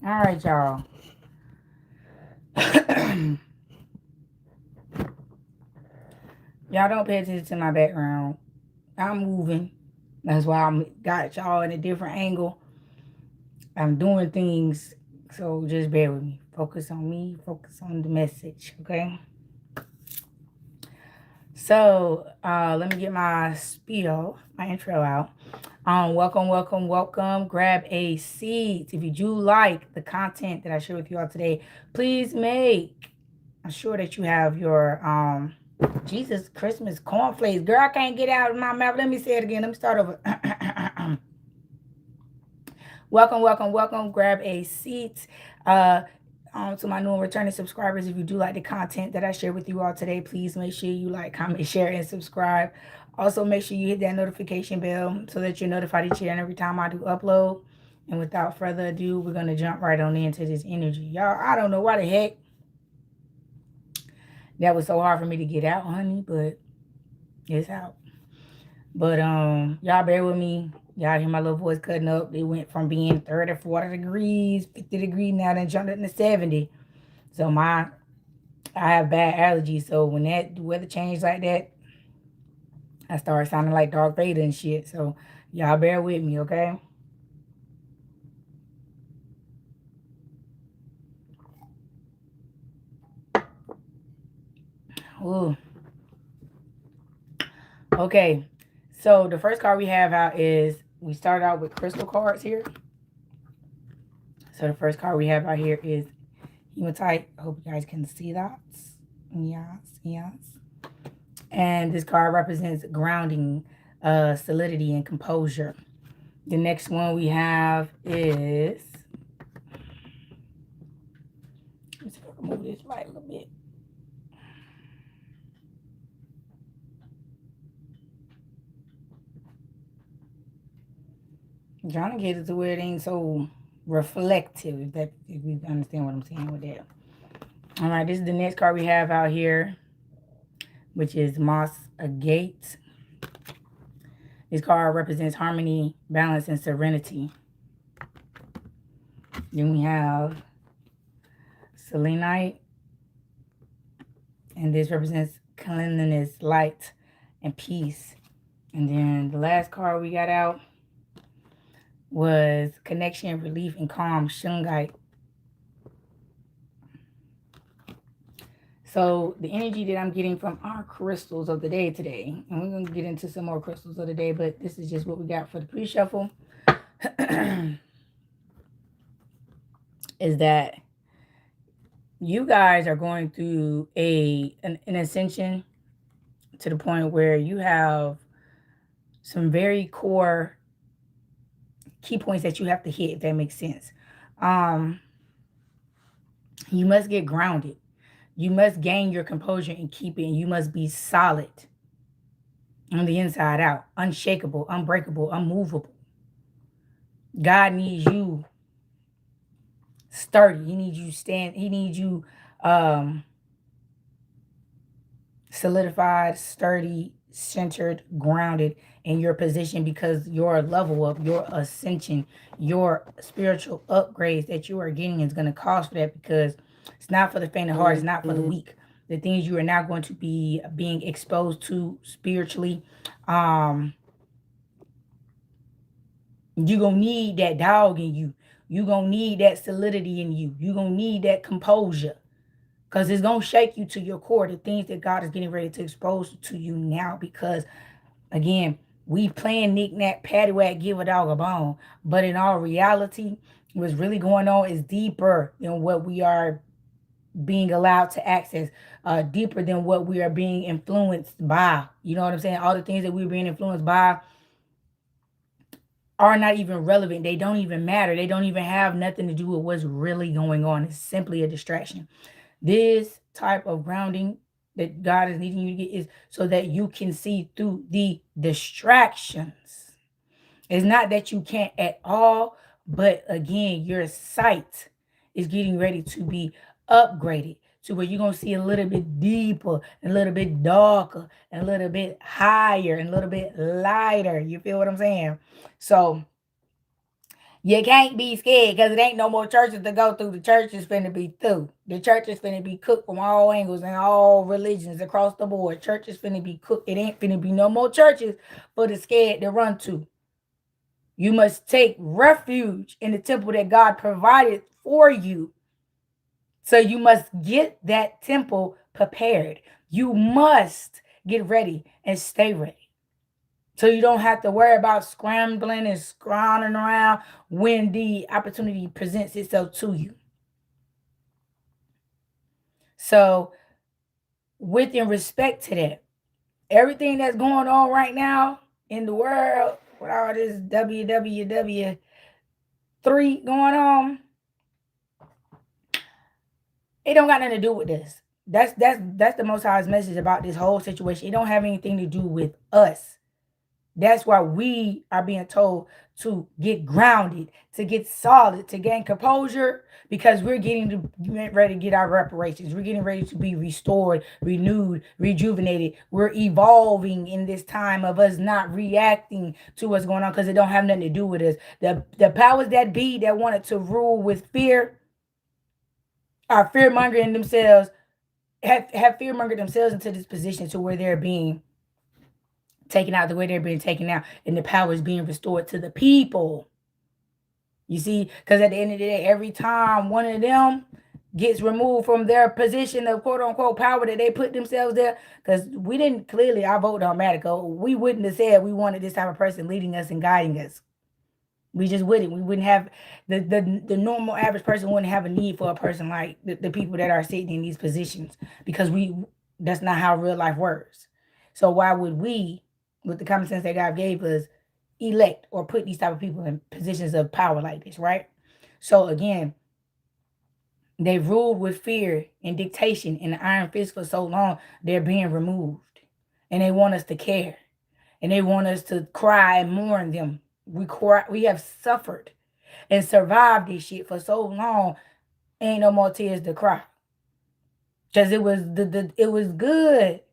All right, y'all. Y'all don't pay attention to my background. I'm moving. That's why I'm got y'all in a different angle. I'm doing things. So just bear with me. Focus on me. Focus on the message. Okay. So let me get my spiel, my intro out. Welcome, welcome, welcome. Grab a seat. If you do like the content that I share with you all today, please make sure that you have your Jesus Christmas cornflakes. Girl, I can't get out of my mouth. Let me say it again. Let me start over. Welcome, welcome, welcome. Grab a seat. To my new and returning subscribers, if you do like the content that I share with you all today, please make sure you like, comment, share, and subscribe. Also, make sure you hit that notification bell so that you're notified each and every time I do upload. And without further ado, we're going to jump right on into this energy. Y'all, I don't know why the heck that was so hard for me to get out, honey, but it's out. But y'all bear with me. Y'all hear my little voice cutting up. They went from being 30, 40 degrees, 50 degrees, now then jumped up to 70. So I have bad allergies. So when that weather changed like that, I started sounding like Darth Vader and shit. So y'all bear with me, okay? Ooh. Okay. So the first card we have out is, we start out with crystal cards here. So the first card we have out here is Hematite. I hope you guys can see that. Yes, yes. And this card represents grounding, solidity, and composure. The next one we have is, let's see if I can move this right a little bit. I'm trying to get it to where it ain't so reflective, if you understand what I'm saying with that. All right, this is the next card we have out here, which is Moss Agate. This card represents harmony, balance, and serenity. Then we have Selenite, and this represents cleanliness, light, and peace. And then the last card we got out was Connection, Relief, and Calm, Shungite. So the energy that I'm getting from our crystals of the day today, and we're going to get into some more crystals of the day, but this is just what we got for the pre-shuffle, is that you guys are going through an ascension to the point where you have some very core key points that you have to hit, if that makes sense. You must get grounded. You must gain your composure and keep it, and you must be solid on the inside out, unshakable, unbreakable, unmovable. God needs you sturdy. He needs you he needs you solidified, sturdy, centered, grounded in your position, because your level up, your ascension, your spiritual upgrades that you are getting is going to cost for that, because it's not for the faint of heart, it's not for the weak. The things you are now going to be being exposed to spiritually, you're going to need that dog in you. You're going to need that solidity in you. You're going to need that composure. Because it's going to shake you to your core, the things that God is getting ready to expose to you now. Because, again, we playing knick-knack, paddywhack, give a dog a bone. But in all reality, what's really going on is deeper than what we are being allowed to access. Deeper than what we are being influenced by. You know what I'm saying? All the things that we're being influenced by are not even relevant. They don't even matter. They don't even have nothing to do with what's really going on. It's simply a distraction. This type of grounding that God is needing you to get is so that you can see through the distractions. It's not that you can't at all, but again, your sight is getting ready to be upgraded to where you're going to see a little bit deeper, and a little bit darker, and a little bit higher, and a little bit lighter. You feel what I'm saying? So You can't be scared because it ain't no more churches to go through. The church is finna be through. The church is finna be cooked from all angles and all religions across the board. Church is finna be cooked. It ain't finna be no more churches for the scared to run to. You must take refuge in the temple that God provided for you. So you must get that temple prepared. You must get ready and stay ready. So you don't have to worry about scrambling and scrawling around when the opportunity presents itself to you. So, with in respect to that, everything that's going on right now in the world, with all this WWW3 going on, it don't got nothing to do with this. That's the Most High's message about this whole situation. It don't have anything to do with us. That's why we are being told to get grounded, to get solid, to gain composure, because we're getting ready to get our reparations. We're getting ready to be restored, renewed, rejuvenated. We're evolving in this time of us not reacting to what's going on because it don't have nothing to do with us. The powers that be that wanted to rule with fear are fear mongering themselves, have fear mongered themselves into this position to where they're being taken out the way they're being taken out, and the power is being restored to the people. You see, because at the end of the day, every time one of them gets removed from their position of quote unquote power that they put themselves there, because we didn't clearly, I voted on Medico. We wouldn't have said we wanted this type of person leading us and guiding us. We just wouldn't. We wouldn't have the normal average person wouldn't have a need for a person like the people that are sitting in these positions, because that's not how real life works. So why would we, with the common sense that God gave us, elect or put these type of people in positions of power like this, right? So again, they ruled with fear and dictation and the iron fist for so long, they're being removed. And they want us to care. And they want us to cry and mourn them. We have suffered and survived this shit for so long. Ain't no more tears to cry. Cause it was it was good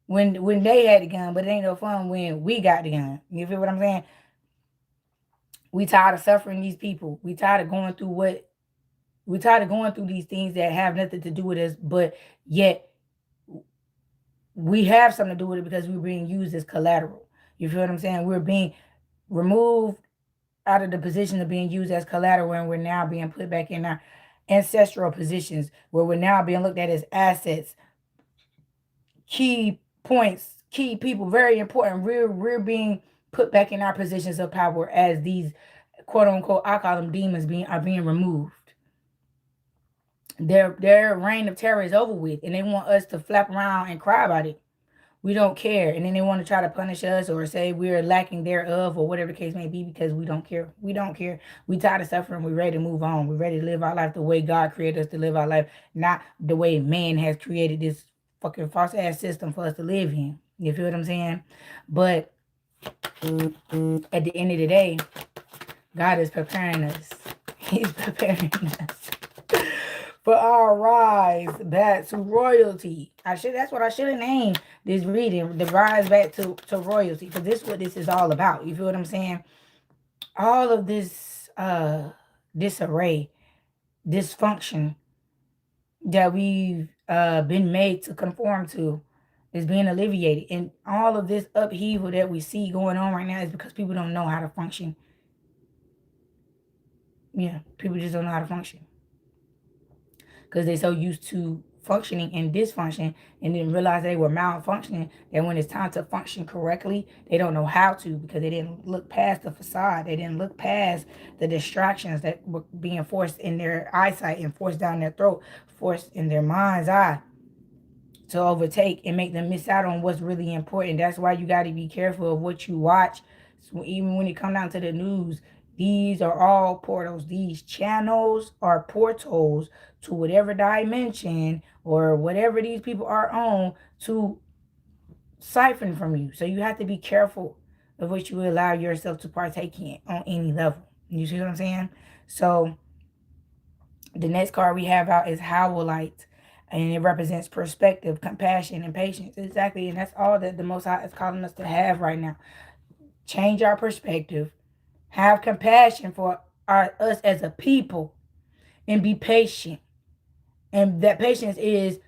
when they had the gun, but it ain't no fun when we got the gun. You feel what I'm saying? We tired of suffering these people. We tired of going through these things that have nothing to do with us, but yet we have something to do with it because we're being used as collateral. You feel what I'm saying? We're being removed out of the position of being used as collateral, and we're now being put back in our ancestral positions where we're now being looked at as assets, key points, key people, very important. We're being put back in our positions of power as these quote unquote, I call them demons, are being removed. Their reign of terror is over with, and they want us to flap around and cry about it. We don't care, and then they want to try to punish us or say we're lacking thereof or whatever the case may be, because we don't care. We don't care. We tired of suffering. We're ready to move on. We're ready to live our life the way God created us to live our life, not the way man has created this fucking false ass system for us to live in. You feel what I'm saying? But at the end of the day, God is preparing us. He's preparing us for our rise back to royalty. That's what I should have named this reading, the rise back to royalty, because this is what this is all about. You feel what I'm saying? All of this disarray, dysfunction that we've been made to conform to is being alleviated. And all of this upheaval that we see going on right now is because people don't know how to function. Yeah, people just don't know how to function. Because they're so used to functioning in dysfunction and didn't realize they were malfunctioning, that when it's time to function correctly, they don't know how to, because they didn't look past the facade. They didn't look past the distractions that were being forced in their eyesight and forced down their throat, forced in their mind's eye to overtake and make them miss out on what's really important. That's why you got to be careful of what you watch. So even when it comes down to the news, these are all portals. These channels are portals to whatever dimension or whatever these people are on to siphon from you. So you have to be careful of what you allow yourself to partake in on any level. You see what I'm saying? So the next card we have out is Howlite, and it represents perspective, compassion, and patience. Exactly, and that's all that the Most High is calling us to have right now. Change our perspective, Have compassion for us as a people, and be patient. And that patience is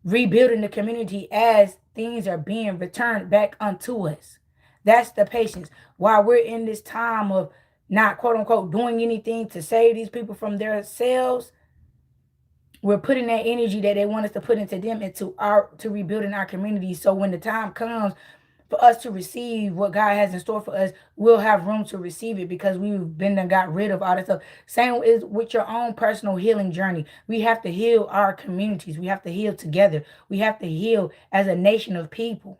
rebuilding the community as things are being returned back unto us. That's the patience. While we're in this time of not, quote unquote, doing anything to save these people from their selves, we're putting that energy that they want us to put into them to rebuilding our community. So when the time comes for us to receive what God has in store for us, we'll have room to receive it because we've been and got rid of all this stuff. Same is with your own personal healing journey. We have to heal our communities. We have to heal together. We have to heal as a nation of people.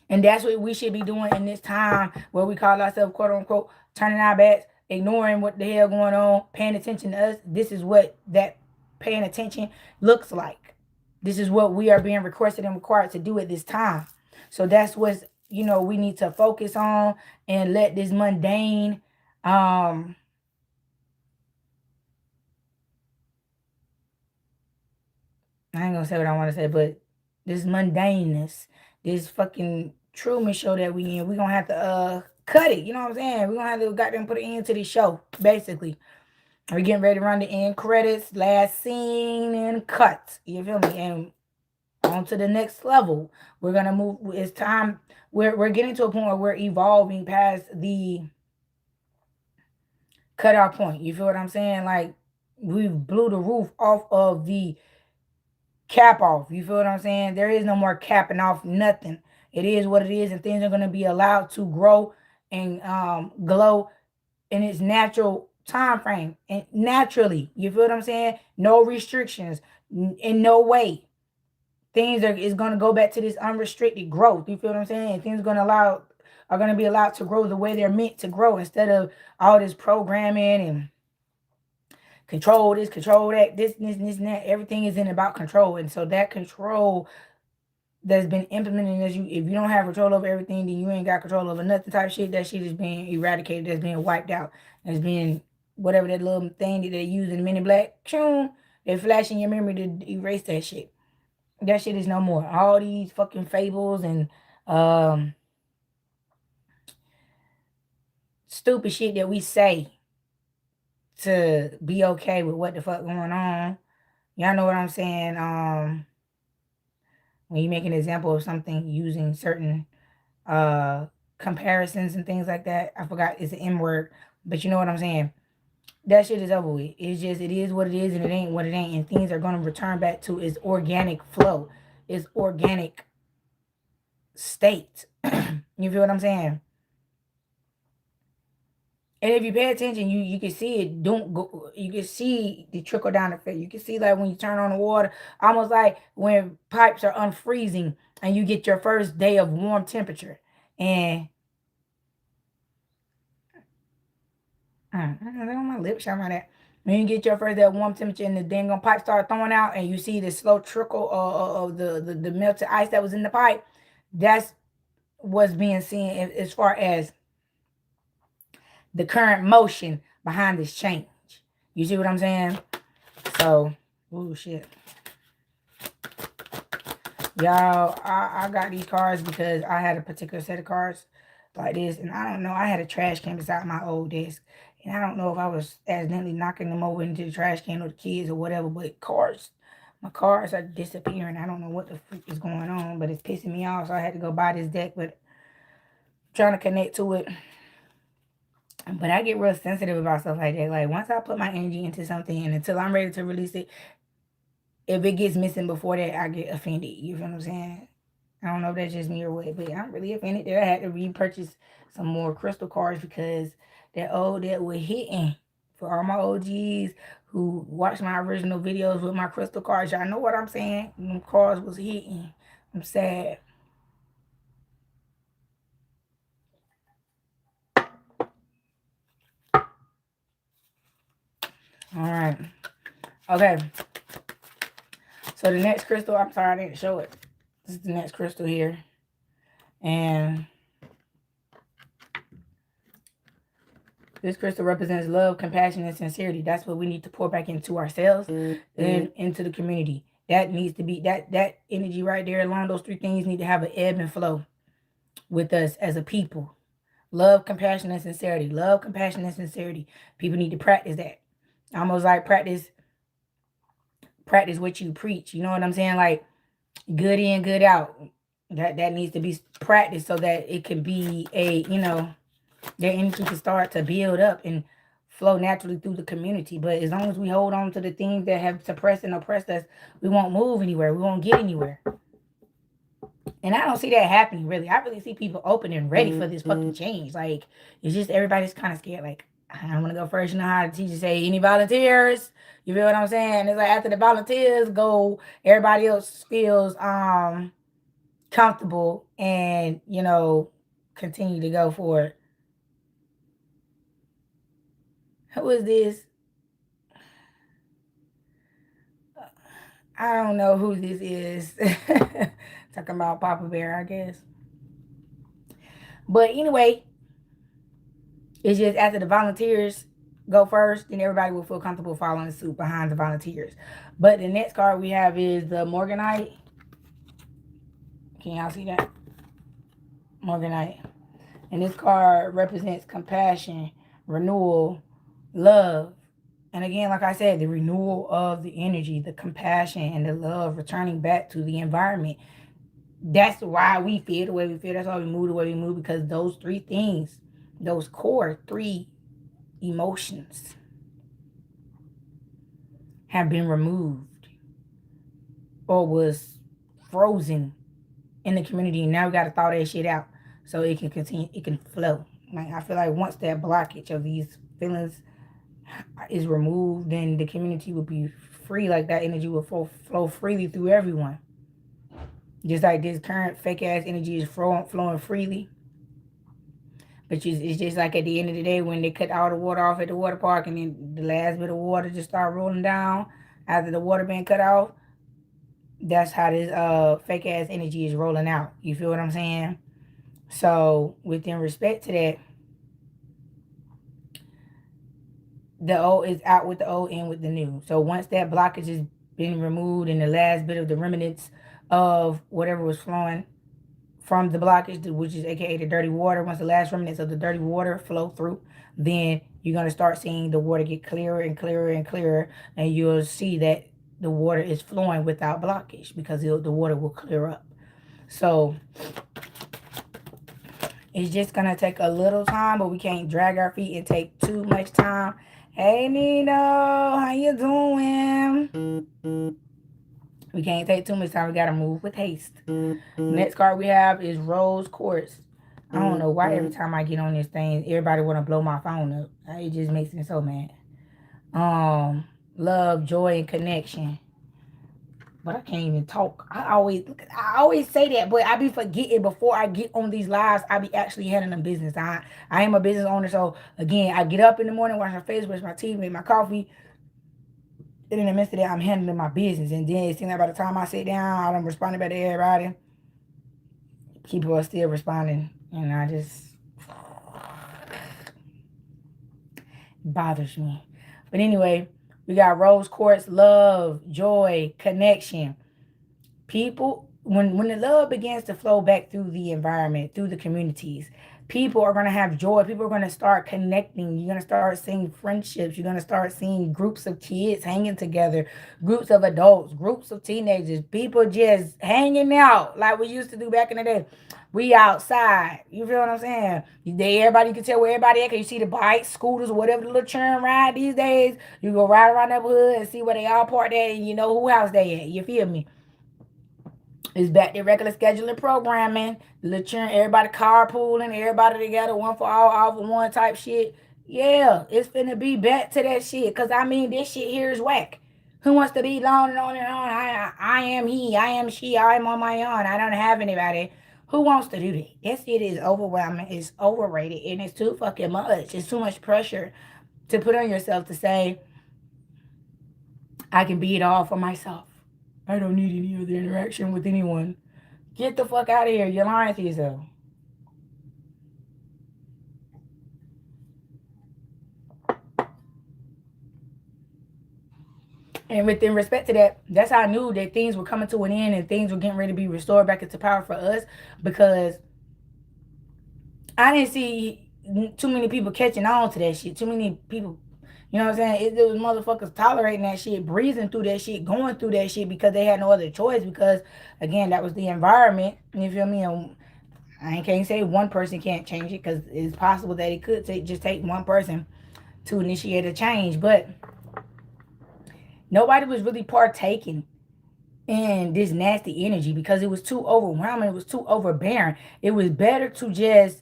And that's what we should be doing in this time where we call ourselves, quote unquote, turning our backs, ignoring what the hell going on, paying attention to us. This is what that paying attention looks like. This is what we are being requested and required to do at this time. So that's what, we need to focus on and let this mundane, I ain't gonna say what I want to say, but this mundaneness, this fucking Truman show that we in, we gonna have to cut it. You know what I'm saying? We gonna have to goddamn put an end to this show, basically. We're getting ready to run the end credits, last scene, and cut. You feel me? And on to the next level. We're gonna move. It's time. We're getting to a point where we're evolving past the cutoff point. You feel what I'm saying? Like we blew the roof off of the cap off. You feel what I'm saying? There is no more capping off nothing. It is what it is, and things are going to be allowed to grow and glow in its natural time frame and naturally. You feel what I'm saying? No restrictions in no way. Things is going to go back to this unrestricted growth. You feel what I'm saying? Things are going to be allowed to grow the way they're meant to grow instead of all this programming and control this, control that, this, and that. Everything isn't about control. And so that control that's been implemented as if you don't have control over everything, then you ain't got control over nothing type shit. That shit is being eradicated, that's being wiped out. That's being whatever that little thing that they use in Men in Black. They flash in your memory to erase that shit. That shit is no more. All these fucking fables and stupid shit that we say to be okay with what the fuck going on. Y'all know what I'm saying? When you make an example of something using certain comparisons and things like that. I forgot it's an M word, but you know what I'm saying? That shit is over with. It's just, it is what it is and it ain't what it ain't. And things are going to return back to its organic flow, its organic state. You feel what I'm saying? And if you pay attention, you can see it don't go. You can see the trickle down effect. You can see like when you turn on the water, almost like when pipes are unfreezing and you get your first day of warm temperature. And I don't know, my lips shine like that. When you get your first day of warm temperature and the dang on pipe start throwing out, and you see the slow trickle of the melted ice that was in the pipe, that's what's being seen as far as the current motion behind this change. You see what I'm saying? So, oh shit. Y'all, I got these cards because I had a particular set of cards like this. And I don't know, I had a trash can beside my old desk. And I don't know if I was accidentally knocking them over into the trash can or the kids or whatever. But my cards are disappearing. I don't know what the freak is going on. But it's pissing me off. So I had to go buy this deck. But I'm trying to connect to it. But I get real sensitive about stuff like that. Like, once I put my energy into something and until I'm ready to release it, if it gets missing before that, I get offended. You feel what I'm saying? I don't know if that's just me or what, but I'm really offended that I had to repurchase some more crystal cards because that were hitting. For all my OGs who watched my original videos with my crystal cards, y'all know what I'm saying? Them cards was hitting. I'm sad. All right. Okay. So the next crystal, I'm sorry I didn't show it. This is the next crystal here. And this crystal represents love, compassion, and sincerity. That's what we need to pour back into ourselves and into the community. That needs to be, that energy right there along those three things need to have an ebb and flow with us as a people. Love, compassion, and sincerity. Love, compassion, and sincerity. People need to practice that. Almost like practice what you preach. You know what I'm saying? Like good in, good out. That needs to be practiced so that it can be a, their energy can start to build up and flow naturally through the community. But as long as we hold on to the things that have suppressed and oppressed us, we won't move anywhere. We won't get anywhere. And I don't see that happening, really. I really see people open and ready for this fucking change. Like, it's just everybody's kind of scared. Like, I want to go first. You know how the teacher say, any volunteers? You feel what I'm saying? It's like after the volunteers go, everybody else feels comfortable and, continue to go for it. Who is this? I don't know who this is. Talking about Papa Bear, I guess. But anyway, it's just after the volunteers go first, then everybody will feel comfortable following suit behind the volunteers. But the next card we have is the Morganite. Can y'all see that? Morganite. And this card represents compassion, renewal, love. And again, like I said, the renewal of the energy, the compassion, and the love returning back to the environment. That's why we feel the way we feel. That's why we move the way we move, because those three things, those core three emotions have been removed or was frozen in the community. And now we got to thaw that shit out so it can continue, it can flow. Like, I feel like once that blockage of these feelings is removed, then the community will be free. Like that energy will flow freely through everyone. Just like this current fake ass energy is flowing freely. But it's just like at the end of the day when they cut all the water off at the water park and then the last bit of water just start rolling down after the water being cut off. That's how this fake ass energy is rolling out. You feel what I'm saying? So within respect to that, the old is out with the old, in with the new. So once that blockage has been removed and the last bit of the remnants of whatever was flowing from the blockage, which is aka the dirty water, once the last remnants of the dirty water flow through, then you're going to start seeing the water get clearer and clearer and clearer, and you'll see that the water is flowing without blockage because the water will clear up. So it's just going to take a little time, but we can't drag our feet and take too much time. Hey, Nino, how you doing? We can't take too much time. We got to move with haste. Next card we have is Rose Quartz. I don't know why every time I get on this thing, everybody want to blow my phone up. It just makes me so mad. Love, joy, and connection. But I can't even talk. I always say that, but I be forgetting before I get on these lives. I be actually handling business. I am a business owner, so again, I get up in the morning, wash my face, brush my teeth, make my coffee. And in the midst of that, I'm handling my business. And then it seems like by the time I sit down, I done responded back to everybody. People are still responding, and I just bothers me. But anyway, we got rose quartz, love, joy, connection. People, when the love begins to flow back through the environment, through the communities, people are going to have joy. People are going to start connecting. You're going to start seeing friendships. You're going to start seeing groups of kids hanging together, groups of adults, groups of teenagers, people just hanging out like we used to do back in the day. We outside. You feel what I'm saying? Everybody can tell where everybody at. Can you see the bikes, scooters, whatever the little churn ride these days? You go ride around that hood and see where they all parked at, and you know who house they at. You feel me? It's back to regular scheduling programming. Little churn, everybody carpooling, everybody together, one for all for one type shit. Yeah, it's finna be back to that shit. Cause I mean, this shit here is whack. Who wants to be on and on and on? I am he, I am she, I am on my own. I don't have anybody. Who wants to do that? That shit is overwhelming. It's overrated, and it's too fucking much. It's too much pressure to put on yourself to say, I can be it all for myself. I don't need any other interaction with anyone. Get the fuck out of here. You're lying to yourself. And within respect to that, that's how I knew that things were coming to an end and things were getting ready to be restored back into power for us, because I didn't see too many people catching on to that shit. Too many people, you know what I'm saying? It was motherfuckers tolerating that shit, breathing through that shit, going through that shit because they had no other choice. Because again, that was the environment. You feel me? And I can't say one person can't change it because it's possible that it could take one person to initiate a change, but nobody was really partaking in this nasty energy because it was too overwhelming. It was too overbearing. It was better to just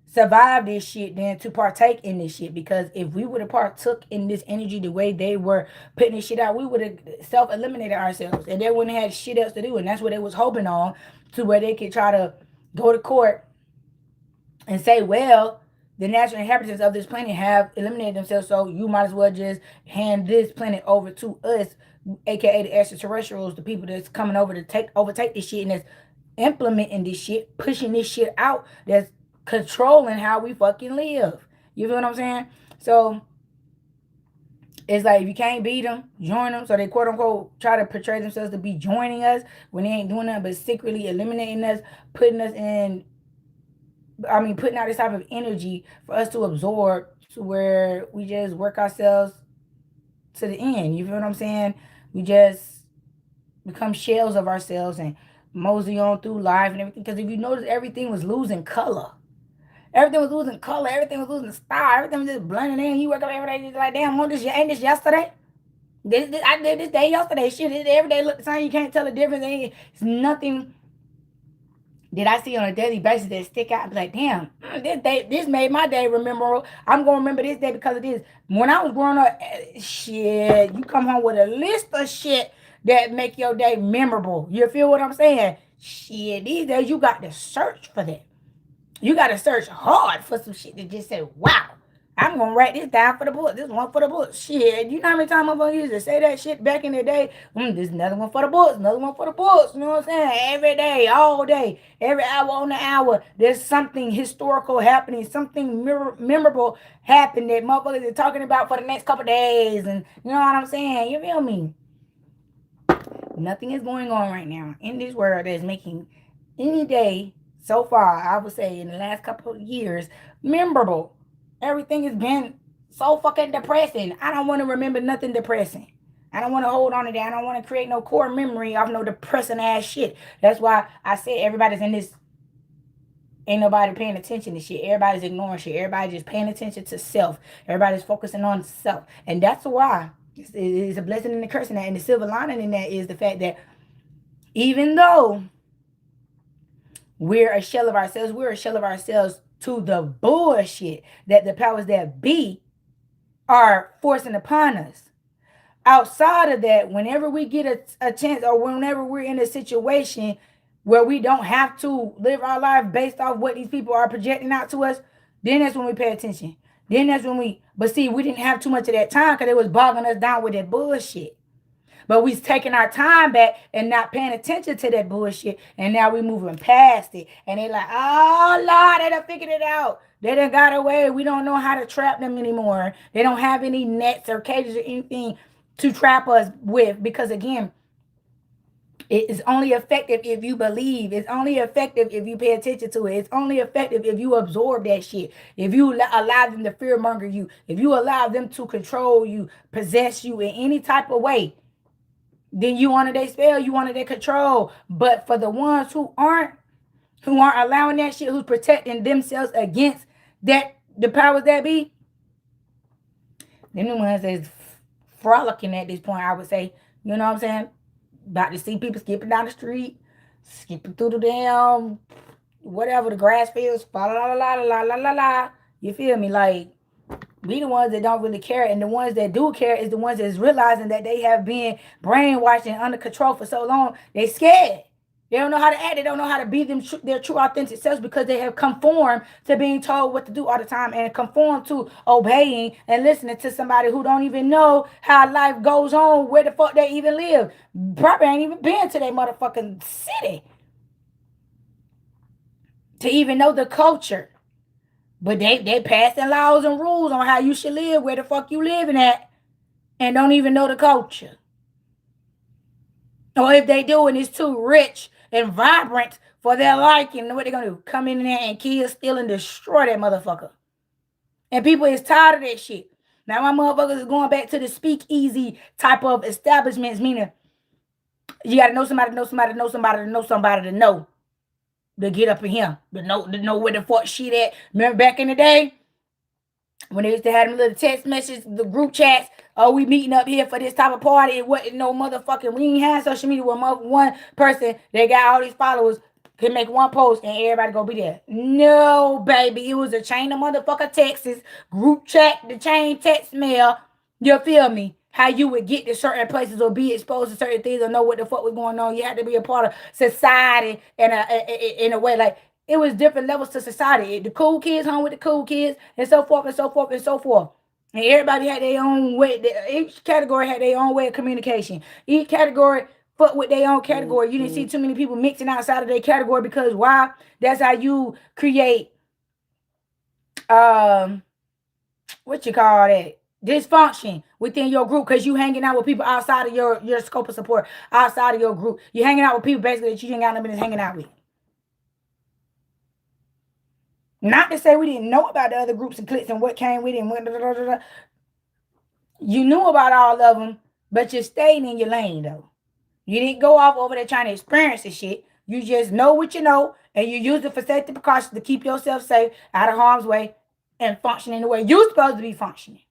survive this shit than to partake in this shit. Because if we would have partook in this energy the way they were putting this shit out, we would have self-eliminated ourselves and they wouldn't have shit else to do. And that's what they was hoping on, to where they could try to go to court and say, well, the natural inhabitants of this planet have eliminated themselves, so you might as well just hand this planet over to us, aka the extraterrestrials, the people that's coming over to overtake this shit and that's implementing this shit, pushing this shit out, that's controlling how we fucking live. You feel what I'm saying? So it's like if you can't beat them, join them. So they quote unquote try to portray themselves to be joining us when they ain't doing nothing but secretly eliminating us, putting us in, putting out this type of energy for us to absorb, to where we just work ourselves to the end. You feel what I'm saying? We just become shells of ourselves and mosey on through life and everything. Because if you notice, everything was losing color. Everything was losing color. Everything was losing style. Everything was just blending in. You wake up every day just like, damn, ain't this yesterday? I did this day yesterday. Shit, every day look the same. You can't tell the difference. It's nothing that I see on a daily basis that stick out. I be like, damn, this made my day memorable. I'm gonna remember this day because of this. When I was growing up, shit, you come home with a list of shit that make your day memorable. You feel what I'm saying? Shit, these days you got to search for that. You got to search hard for some shit that just say, wow, I'm going to write this down for the book. This one for the book. Shit, you know how many times I'm going to use to say that shit back in the day? This is another one for the books. Another one for the books. You know what I'm saying? Every day, all day, every hour on the hour, there's something historical happening. Something memorable happening that motherfuckers are talking about for the next couple days. And you know what I'm saying? You feel me? Nothing is going on right now in this world that is making any day so far, I would say in the last couple of years, memorable. Everything has been so fucking depressing. I don't want to remember nothing depressing. I don't want to hold on to that. I don't want to create no core memory of no depressing ass shit. That's why I said everybody's in this. Ain't nobody paying attention to shit. Everybody's ignoring shit. Everybody's just paying attention to self. Everybody's focusing on self. And that's why it's a blessing and a curse in that. And the silver lining in that is the fact that even though we're a shell of ourselves, we're a shell of ourselves to the bullshit that the powers that be are forcing upon us. Outside of that, whenever we get a chance, or whenever we're in a situation where we don't have to live our life based off what these people are projecting out to us, then that's when we pay attention. Then that's when but see, we didn't have too much of that time because it was bogging us down with that bullshit. But we taking our time back and not paying attention to that bullshit. And now we moving past it. And they like, oh, Lord, they done figured it out. They done got away. We don't know how to trap them anymore. They don't have any nets or cages or anything to trap us with. Because, again, it is only effective if you believe. It's only effective if you pay attention to it. It's only effective if you absorb that shit. If you allow them to fearmonger you. If you allow them to control you, possess you in any type of way. Then you under their spell, you under their control. But for the ones who aren't allowing that shit, who's protecting themselves against that, the powers that be, them the ones that's frolicking at this point, I would say. You know what I'm saying? About to see people skipping down the street, skipping through the damn whatever, the grass fields, la la la la la la la. You feel me? Like, we the ones that don't really care, and the ones that do care is the ones that's realizing that they have been brainwashed and under control for so long. They scared. They don't know how to act. They don't know how to be their true authentic selves because they have conformed to being told what to do all the time and conformed to obeying and listening to somebody who don't even know how life goes on, where the fuck they even live. Probably ain't even been to their motherfucking city to even know the culture. But they passing laws and rules on how you should live, where the fuck you living at, and don't even know the culture. Or if they do and it's too rich and vibrant for their liking. What they gonna do? Come in there and kill, steal, and destroy that motherfucker. And people is tired of that shit. Now my motherfuckers is going back to the speakeasy type of establishments, meaning you gotta know somebody, know somebody, know somebody, to know somebody to know. To get up in here. To know where the fuck shit at. Remember back in the day? When they used to have them little text messages, the group chats, oh, we meeting up here for this type of party. It wasn't no motherfucking, we ain't have social media where one person that got all these followers could make one post and everybody go be there. No, baby. It was a chain of motherfucker texts, group chat, the chain text mail. You feel me? How you would get to certain places or be exposed to certain things or know what the fuck was going on. You had to be a part of society in a way like, it was different levels to society. The cool kids hung with the cool kids and so forth and so forth and so forth. And everybody had their own way. Each category had their own way of communication. Each category fuck with their own category. You didn't see too many people mixing outside of their category because why? That's how you create what you call that? Dysfunction within your group because you hanging out with people outside of your scope of support, outside of your group. You hanging out with people basically that you ain't got no business hanging out with. Not to say we didn't know about the other groups and cliques and what came with it and what. You knew about all of them, but you stayed in your lane though. You didn't go off over there trying to experience the shit. You just know what you know, and you use it for safety precautions to keep yourself safe, out of harm's way, and functioning the way you're supposed to be functioning.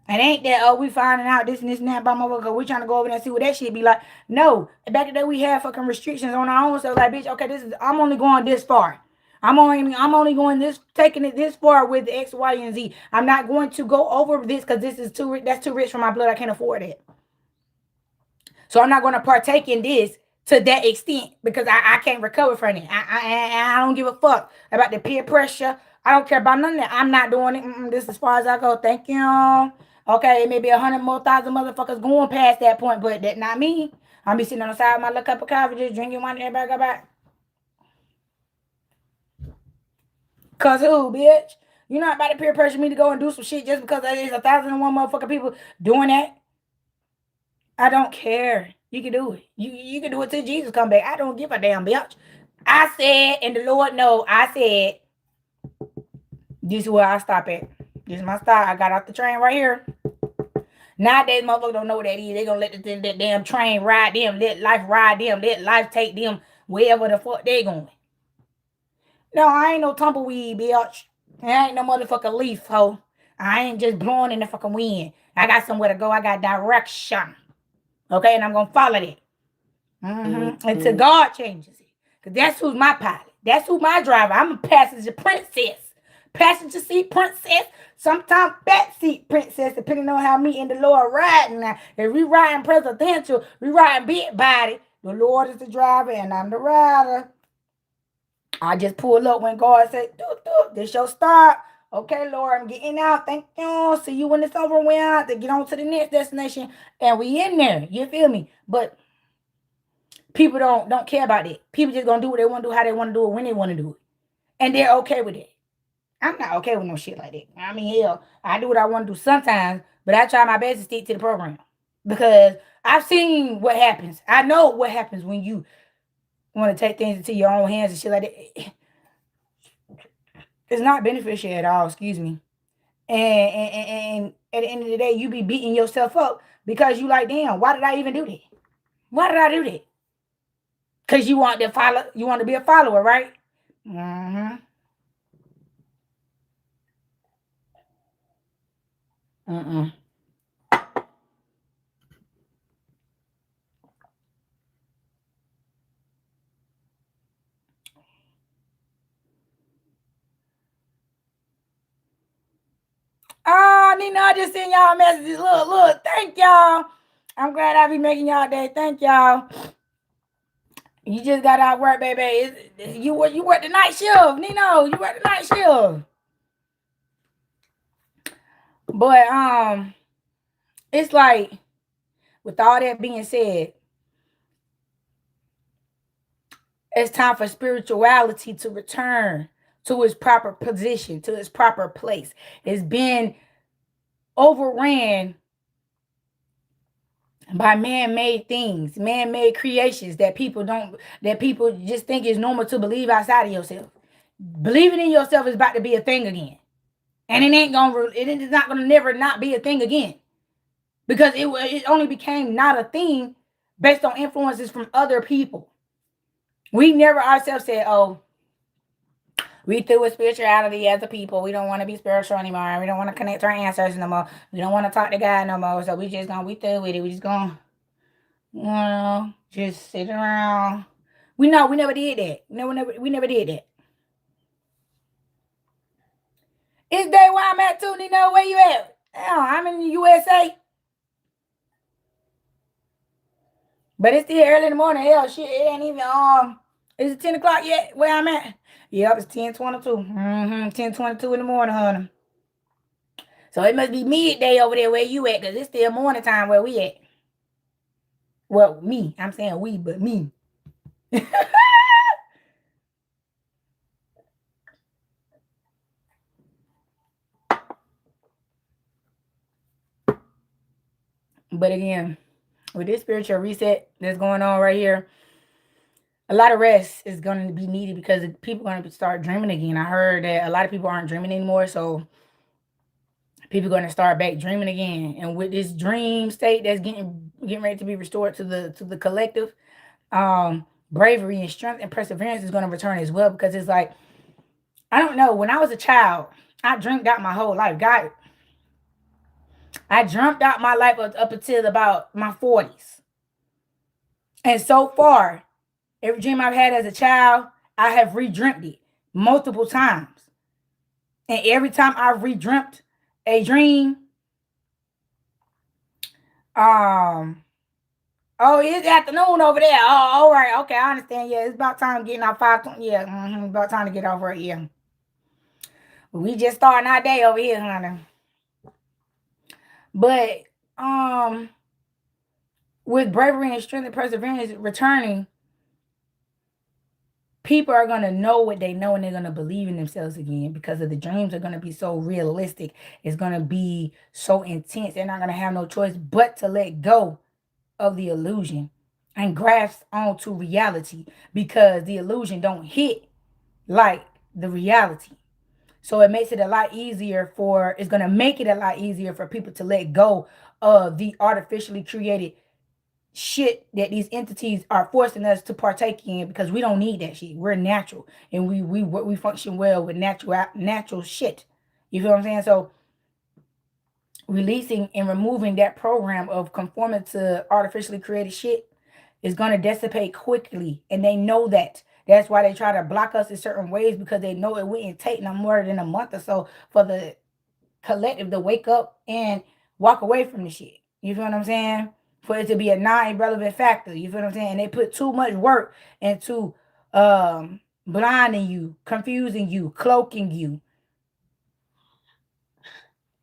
And ain't that, oh, we finding out this and this and that by motherfucker, we trying to go over there and see what that shit be like. No. Back in the day, we had fucking restrictions on our own. So like, bitch, okay, I'm only going this far. I'm only going this, taking it this far with X, Y, and Z. I'm not going to go over this because this is too rich. That's too rich for my blood. I can't afford it. So I'm not going to partake in this to that extent because I can't recover from it. I don't give a fuck about the peer pressure. I don't care about none of that. I'm not doing it. This is as far as I go. Thank you. Okay, it may be 100 more thousand motherfuckers going past that point, but that not me. I'll be sitting on the side of my little cup of coffee, just drinking one, everybody go back. Cause who, bitch? You're not about to peer pressure me to go and do some shit just because there's 1,001 motherfucking people doing that. I don't care. You can do it. You can do it till Jesus come back. I don't give a damn, bitch. I said, and the Lord know, I said, this is where I stop at. This is my stop. I got off the train right here. Nowadays, motherfuckers don't know what that is. They gonna let that damn train ride them. Let life ride them. Let life take them wherever the fuck they going. No, I ain't no tumbleweed, bitch. I ain't no motherfucking leaf, ho. I ain't just blowing in the fucking wind. I got somewhere to go. I got direction. Okay, and I'm gonna follow that. Until God changes it. Because that's who's my pilot. That's who my driver. I'm a passenger princess. Passenger seat princess. Sometimes back seat princess, depending on how me and the Lord riding now. If we riding presidential, we riding big body. The Lord is the driver and I'm the rider. I just pull up when God said, this your start. Okay, Lord, I'm getting out. Thank you. See you when it's over. We out to get on to the next destination. And we in there. You feel me? But people don't care about it. People just gonna do what they want to do, how they want to do it, when they want to do it. And they're okay with it. I'm not okay with no shit like that. I mean, hell, I do what I want to do sometimes, but I try my best to stick to the program. Because I've seen what happens. I know what happens when you want to take things into your own hands and shit like that. It's not beneficial at all, excuse me. And at the end of the day, you be beating yourself up because you like, damn, why did I even do that? Why did I do that? Because you want to be a follower, right? Oh, Nina, I just sent y'all messages. Look, thank y'all. I'm glad I be making y'all day. Thank y'all. You just got out work, baby. You work the night shift, Nino. You work the night shift. But it's like, with all that being said, it's time for spirituality to return to its proper position, to its proper place. It's been overran. by man-made things, man-made creations that people just think is normal to believe outside of yourself. Believing in yourself is about to be a thing again. And it is not gonna never not be a thing again. Because it only became not a thing based on influences from other people. We never ourselves said, oh, we through with spirituality as a people. We don't want to be spiritual anymore. We don't want to connect to our ancestors no more. We don't want to talk to God no more. So we through with it. We just gonna, just sit around. We never did that. We never did that. It's day where I'm at too, Nino. Where you at? Hell, I'm in the USA. But it's still early in the morning. Hell, shit, it ain't even, is it 10 o'clock yet where I'm at? Yep, it's 10:22. 10:22 in the morning, honey. So it must be midday over there where you at, because it's still morning time where we at. Well, me. I'm saying we, but me. But again, with this spiritual reset that's going on right here, a lot of rest is going to be needed because people are going to start dreaming again. I heard that a lot of people aren't dreaming anymore, so people are going to start back dreaming again. And with this dream state that's getting ready to be restored to the collective, bravery and strength and perseverance is going to return as well, because it's like, I don't know, when I was a child, I dreamed out my whole life. I dreamt out my life up until about my 40s. And so far, every dream I've had as a child, I have redreamt it multiple times. And every time I've redreamt a dream, oh, it's afternoon over there. Oh, all right. Okay, I understand. Yeah, it's about time getting off 5:20. Yeah, about time to get off right here. We just starting our day over here, honey. But with bravery and strength and perseverance returning, people are going to know what they know, and they're going to believe in themselves again, because of the dreams are going to be so realistic. It's going to be so intense. They're not going to have no choice but to let go of the illusion and grasp onto reality, because the illusion don't hit like the reality. So it's going to make it a lot easier for people to let go of the artificially created shit that these entities are forcing us to partake in, because we don't need that shit. We're natural, and we function well with natural shit. You feel what I'm saying? So releasing and removing that program of conforming to artificially created shit is going to dissipate quickly, and they know that. That's why they try to block us in certain ways, because they know it wouldn't take no more than a month or so for the collective to wake up and walk away from the shit. You feel what I'm saying? For it to be a non-irrelevant factor. You feel what I'm saying? And they put too much work into blinding you, confusing you, cloaking you,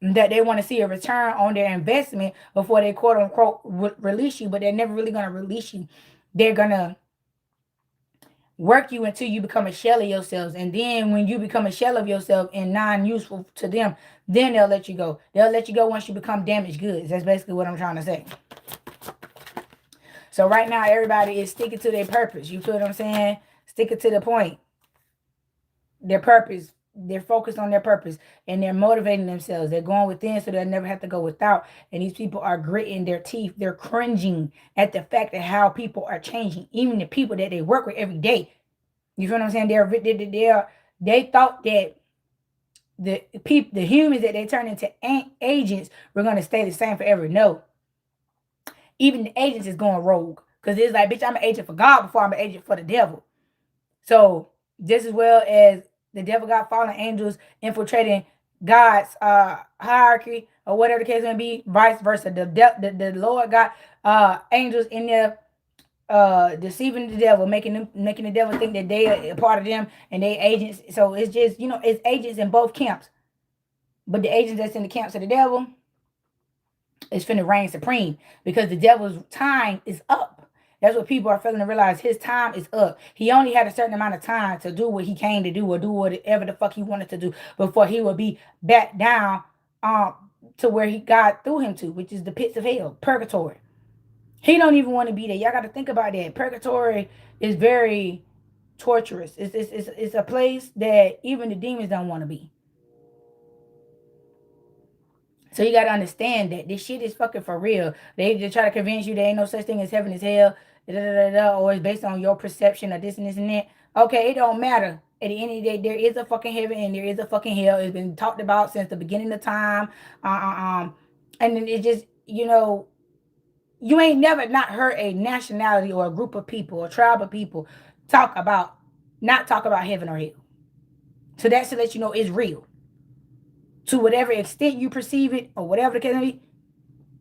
that they want to see a return on their investment before they quote unquote release you, but they're never really going to release you. They're going to work you until you become a shell of yourselves. And then when you become a shell of yourself and non-useful to them, then they'll let you go. They'll let you go once you become damaged goods. That's basically what I'm trying to say. So right now, everybody is sticking to their purpose. You feel what I'm saying? Sticking to the point. Their purpose. They're focused on their purpose, and they're motivating themselves. They're going within so they'll never have to go without. And these people are gritting their teeth. They're cringing at the fact that how people are changing. Even the people that they work with every day. You feel what I'm saying? They thought that the humans that they turn into agents were going to stay the same forever. No. Even the agents is going rogue. Because it's like, bitch, I'm an agent for God before I'm an agent for the devil. So, just as well as the devil got fallen angels infiltrating God's hierarchy, or whatever the case may be, vice versa. The Lord got angels in there deceiving the devil, making the devil think that they are a part of them and they agents. So it's just, it's agents in both camps. But the agents that's in the camps of the devil is finna reign supreme, because the devil's time is up. That's what people are failing to realize. His time is up. He only had a certain amount of time to do what he came to do, or do whatever the fuck he wanted to do, before he would be back down to where God threw him to, which is the pits of hell, purgatory. He don't even want to be there. Y'all got to think about that. Purgatory is very torturous. It's a place that even the demons don't want to be. So you gotta understand that this shit is fucking for real. They just try to convince you there ain't no such thing as heaven as hell, or it's based on your perception of this and this and that. Okay, it don't matter. At the end of the day, there is a fucking heaven and there is a fucking hell. It's been talked about since the beginning of time. And then it just, you ain't never not heard a nationality or a group of people or a tribe of people not talk about heaven or hell. So that's to let you know it's real. To whatever extent you perceive it or whatever the case may be,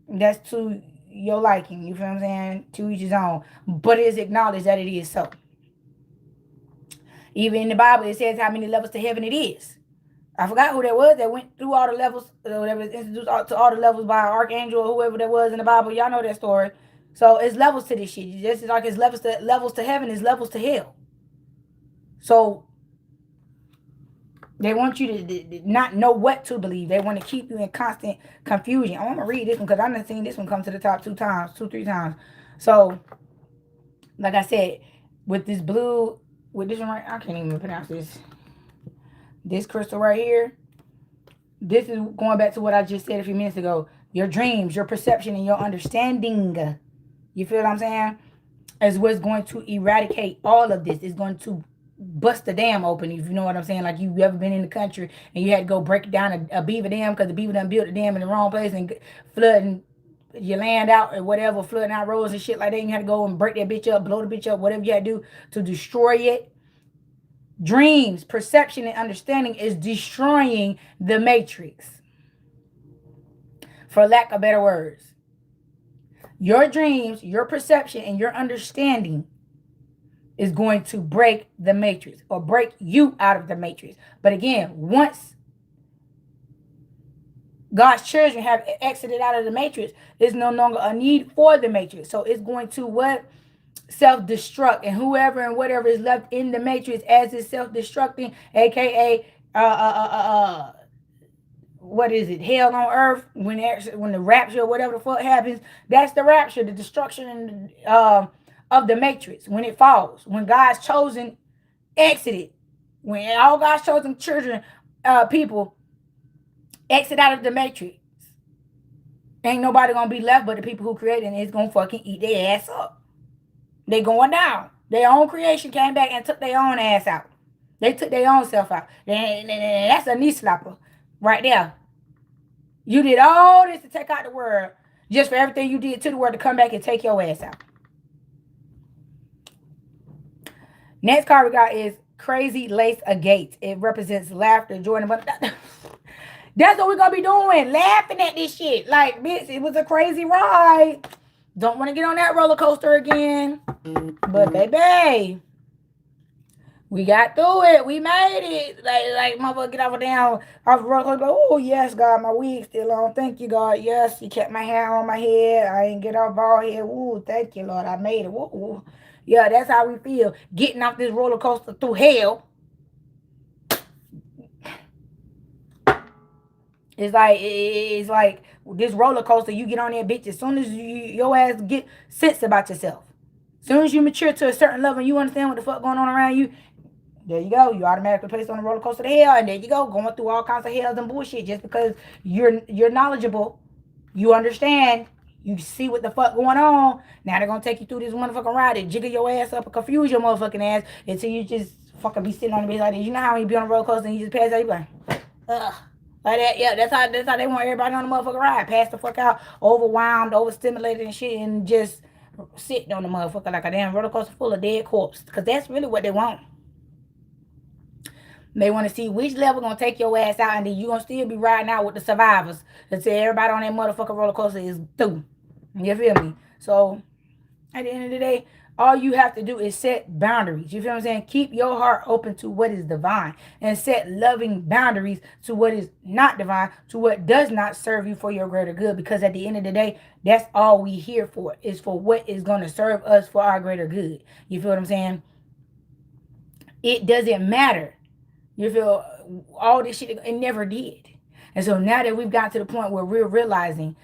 that's to your liking. You feel what I'm saying? To each his own. But it is acknowledged that it is so. Even in the Bible, it says how many levels to heaven it is. I forgot who that was that went through all the levels, that was introduced to all the levels by an archangel or whoever that was in the Bible. Y'all know that story. So it's levels to this shit. Just like it's levels to heaven, it's levels to hell. So they want you to not know what to believe. They want to keep you in constant confusion. I want to read this one because I've seen this one come to the top 3 times. So, like I said, with this blue, with this one right, I can't even pronounce this. This crystal right here, this is going back to what I just said a few minutes ago. Your dreams, your perception, and your understanding. You feel what I'm saying? Is what's going to eradicate all of this. It's going to bust the dam open, if you know what I'm saying. Like, you ever been in the country and you had to go break down a beaver dam because the beaver done built the dam in the wrong place and flooding your land out or whatever, flooding out roads and shit like that. And you had to go and break that bitch up, blow the bitch up, whatever you had to do to destroy it. Dreams, perception, and understanding is destroying the matrix, for lack of better words. Your dreams, your perception, and your understanding is going to break the matrix or break you out of the matrix. But again, once God's children have exited out of the matrix, there's no longer a need for the matrix. So it's going to what? Self-destruct. And whoever and whatever is left in the matrix as it's self-destructing, aka what is it? Hell on earth, when the rapture or whatever the fuck happens, that's the rapture, the destruction of the matrix, when it falls, when God's chosen exited, when all God's chosen children, people exit out of the matrix, ain't nobody gonna be left but the people who created it. It's gonna fucking eat their ass up. They going down. Their own creation came back and took their own ass out. They took their own self out. That's a knee slapper right there. You did all this to take out the world, just for everything you did to the world to come back and take your ass out. Next card we got is Crazy Lace Agate. It represents laughter, joy, and abundance. That's what we're going to be doing, laughing at this shit. Like, bitch, it was a crazy ride. Don't want to get on that roller coaster again. But, baby, we got through it. We made it. Like motherfucker, get off a roller coaster. Oh, yes, God, my wig still on. Thank you, God. Yes, you kept my hair on my head. I ain't get off bald head. Ooh, thank you, Lord. I made it. Ooh. Yeah, that's how we feel. Getting off this roller coaster through hell. It's like this roller coaster. You get on that bitch as soon as your ass get sense about yourself. As soon as you mature to a certain level and you understand what the fuck going on around you, there you go. You automatically placed on the roller coaster to hell, and there you go, going through all kinds of hells and bullshit just because you're knowledgeable. You understand. You see what the fuck going on. Now they're gonna take you through this motherfucking ride and jiggle your ass up and confuse your motherfucking ass until you just fucking be sitting on the bitch like this. You know how you be on a roller coaster and you just pass out, you like, ugh. Like that, yeah, that's how they want everybody on the motherfucking ride. Pass the fuck out, overwhelmed, overstimulated and shit, and just sitting on the motherfucker like a damn roller coaster full of dead corpses. Because that's really what they want. They want to see which level gonna take your ass out, and then you gonna still be riding out with the survivors until everybody on that motherfucking roller coaster is through. You feel me? So at the end of the day, all you have to do is set boundaries. You feel what I'm saying? Keep your heart open to what is divine and set loving boundaries to what is not divine, to what does not serve you for your greater good. Because at the end of the day, that's all we here for, is for what is going to serve us for our greater good. You feel what I'm saying? It doesn't matter. You feel all this shit, it never did. And so now that we've got to the point where we're realizing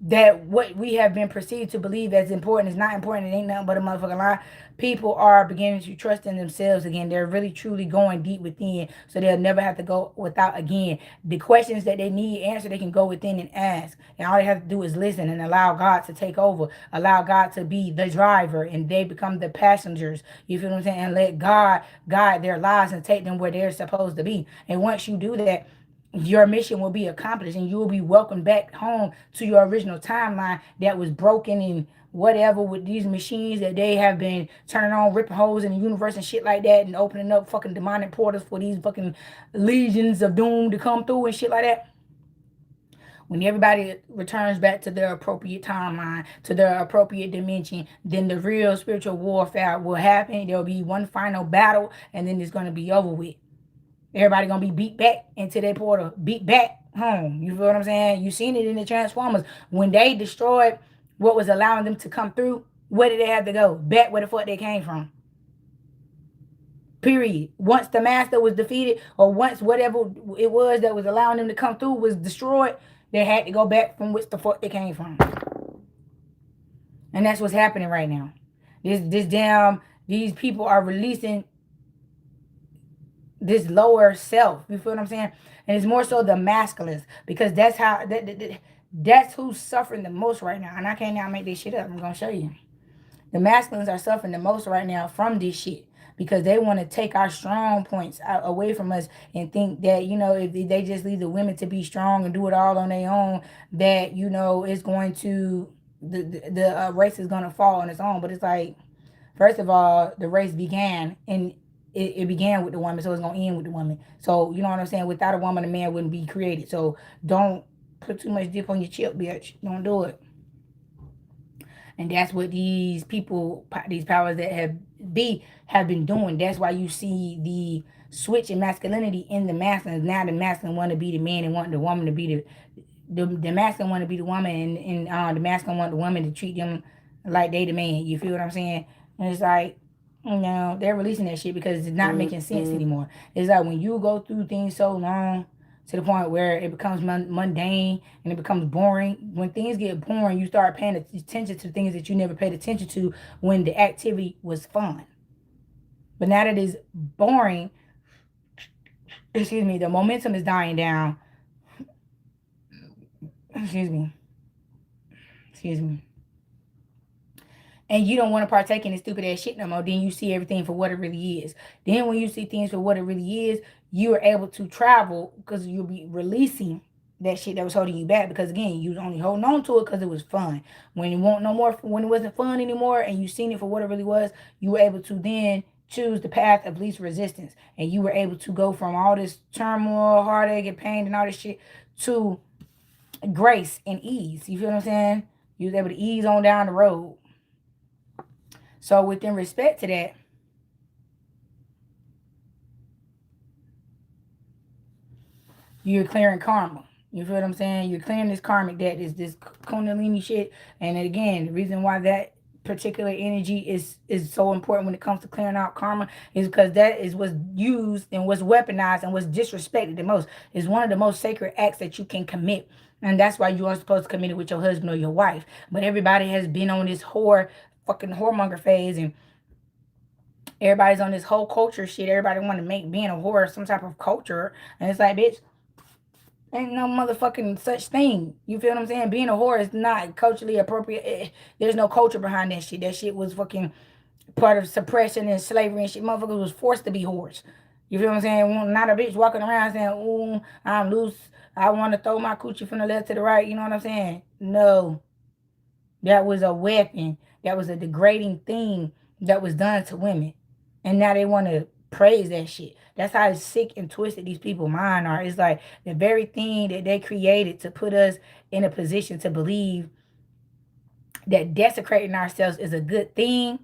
that what we have been perceived to believe as important is not important. It ain't nothing but a motherfucking lie. People are beginning to trust in themselves again. They're really truly going deep within, so they'll never have to go without again. The questions that they need answered, they can go within and ask. And all they have to do is listen and allow God to take over. Allow God to be the driver and they become the passengers. You feel what I'm saying? And let God guide their lives and take them where they're supposed to be. And once you do that, your mission will be accomplished and you will be welcomed back home to your original timeline that was broken and whatever with these machines that they have been turning on, ripping holes in the universe and shit like that and opening up fucking demonic portals for these fucking legions of doom to come through and shit like that. When everybody returns back to their appropriate timeline, to their appropriate dimension, then the real spiritual warfare will happen. There'll be one final battle and then it's going to be over with. Everybody gonna be beat back into their portal, beat back home. You feel what I'm saying? You seen it in the Transformers. When they destroyed what was allowing them to come through, where did they have to go? Back where the fuck they came from. Period. Once the master was defeated, or once whatever it was that was allowing them to come through was destroyed, they had to go back from which the fuck they came from. And that's what's happening right now. These people are releasing this lower self. You feel what I'm saying? And it's more so the masculines, because that's how that's who's suffering the most right now. And I can't now make this shit up. I'm gonna show you. The masculines are suffering the most right now from this shit, because they want to take our strong points away from us and think that, you know, if they just leave the women to be strong and do it all on their own, that, you know, it's going to the race is going to fall on its own. But it's like, first of all, the race began and it began with the woman, so it's gonna end with the woman. So you know what I'm saying? Without a woman, a man wouldn't be created. So don't put too much dip on your chip, bitch. Don't do it. And that's what these people, these powers that have been doing. That's why you see the switch in masculinity in the masculine. Now the masculine want to be the man and want the woman to be the masculine want to be the woman, and the masculine want the woman to treat them like they the man. You feel what I'm saying? And it's like, you know, they're releasing that shit because it's not making sense anymore. It's like when you go through things so long to the point where it becomes mundane and it becomes boring. When things get boring, you start paying attention to things that you never paid attention to when the activity was fun. But now that it's boring, excuse me, the momentum is dying down. Excuse me. Excuse me. And you don't want to partake in this stupid ass shit no more, then you see everything for what it really is. Then when you see things for what it really is, you are able to travel because you'll be releasing that shit that was holding you back. Because again, you was only holding on to it because it was fun. When it won't no more, when it wasn't fun anymore, and you seen it for what it really was, you were able to then choose the path of least resistance, and you were able to go from all this turmoil, heartache, and pain, and all this shit to grace and ease. You feel what I'm saying? You was able to ease on down the road. So within respect to that, you're clearing karma. You feel what I'm saying? You're clearing this karmic debt, this kundalini shit. And again, the reason why that particular energy is so important when it comes to clearing out karma is because that is what's used and what's weaponized and what's disrespected the most. It's one of the most sacred acts that you can commit. And that's why you are supposed to commit it with your husband or your wife. But everybody has been on this fucking whoremonger phase, and everybody's on this whole culture shit. Everybody want to make being a whore some type of culture. And it's like, bitch, ain't no motherfucking such thing. You feel what I'm saying? Being a whore is not culturally appropriate. There's no culture behind that shit. That shit was fucking part of suppression and slavery and shit. Motherfuckers was forced to be whores. You feel what I'm saying? Not a bitch walking around saying, ooh, I'm loose. I want to throw my coochie from the left to the right. You know what I'm saying? No. That was a weapon. That was a degrading thing that was done to women. And now they want to praise that shit. That's how sick and twisted these people's mind are. It's like the very thing that they created to put us in a position to believe that desecrating ourselves is a good thing.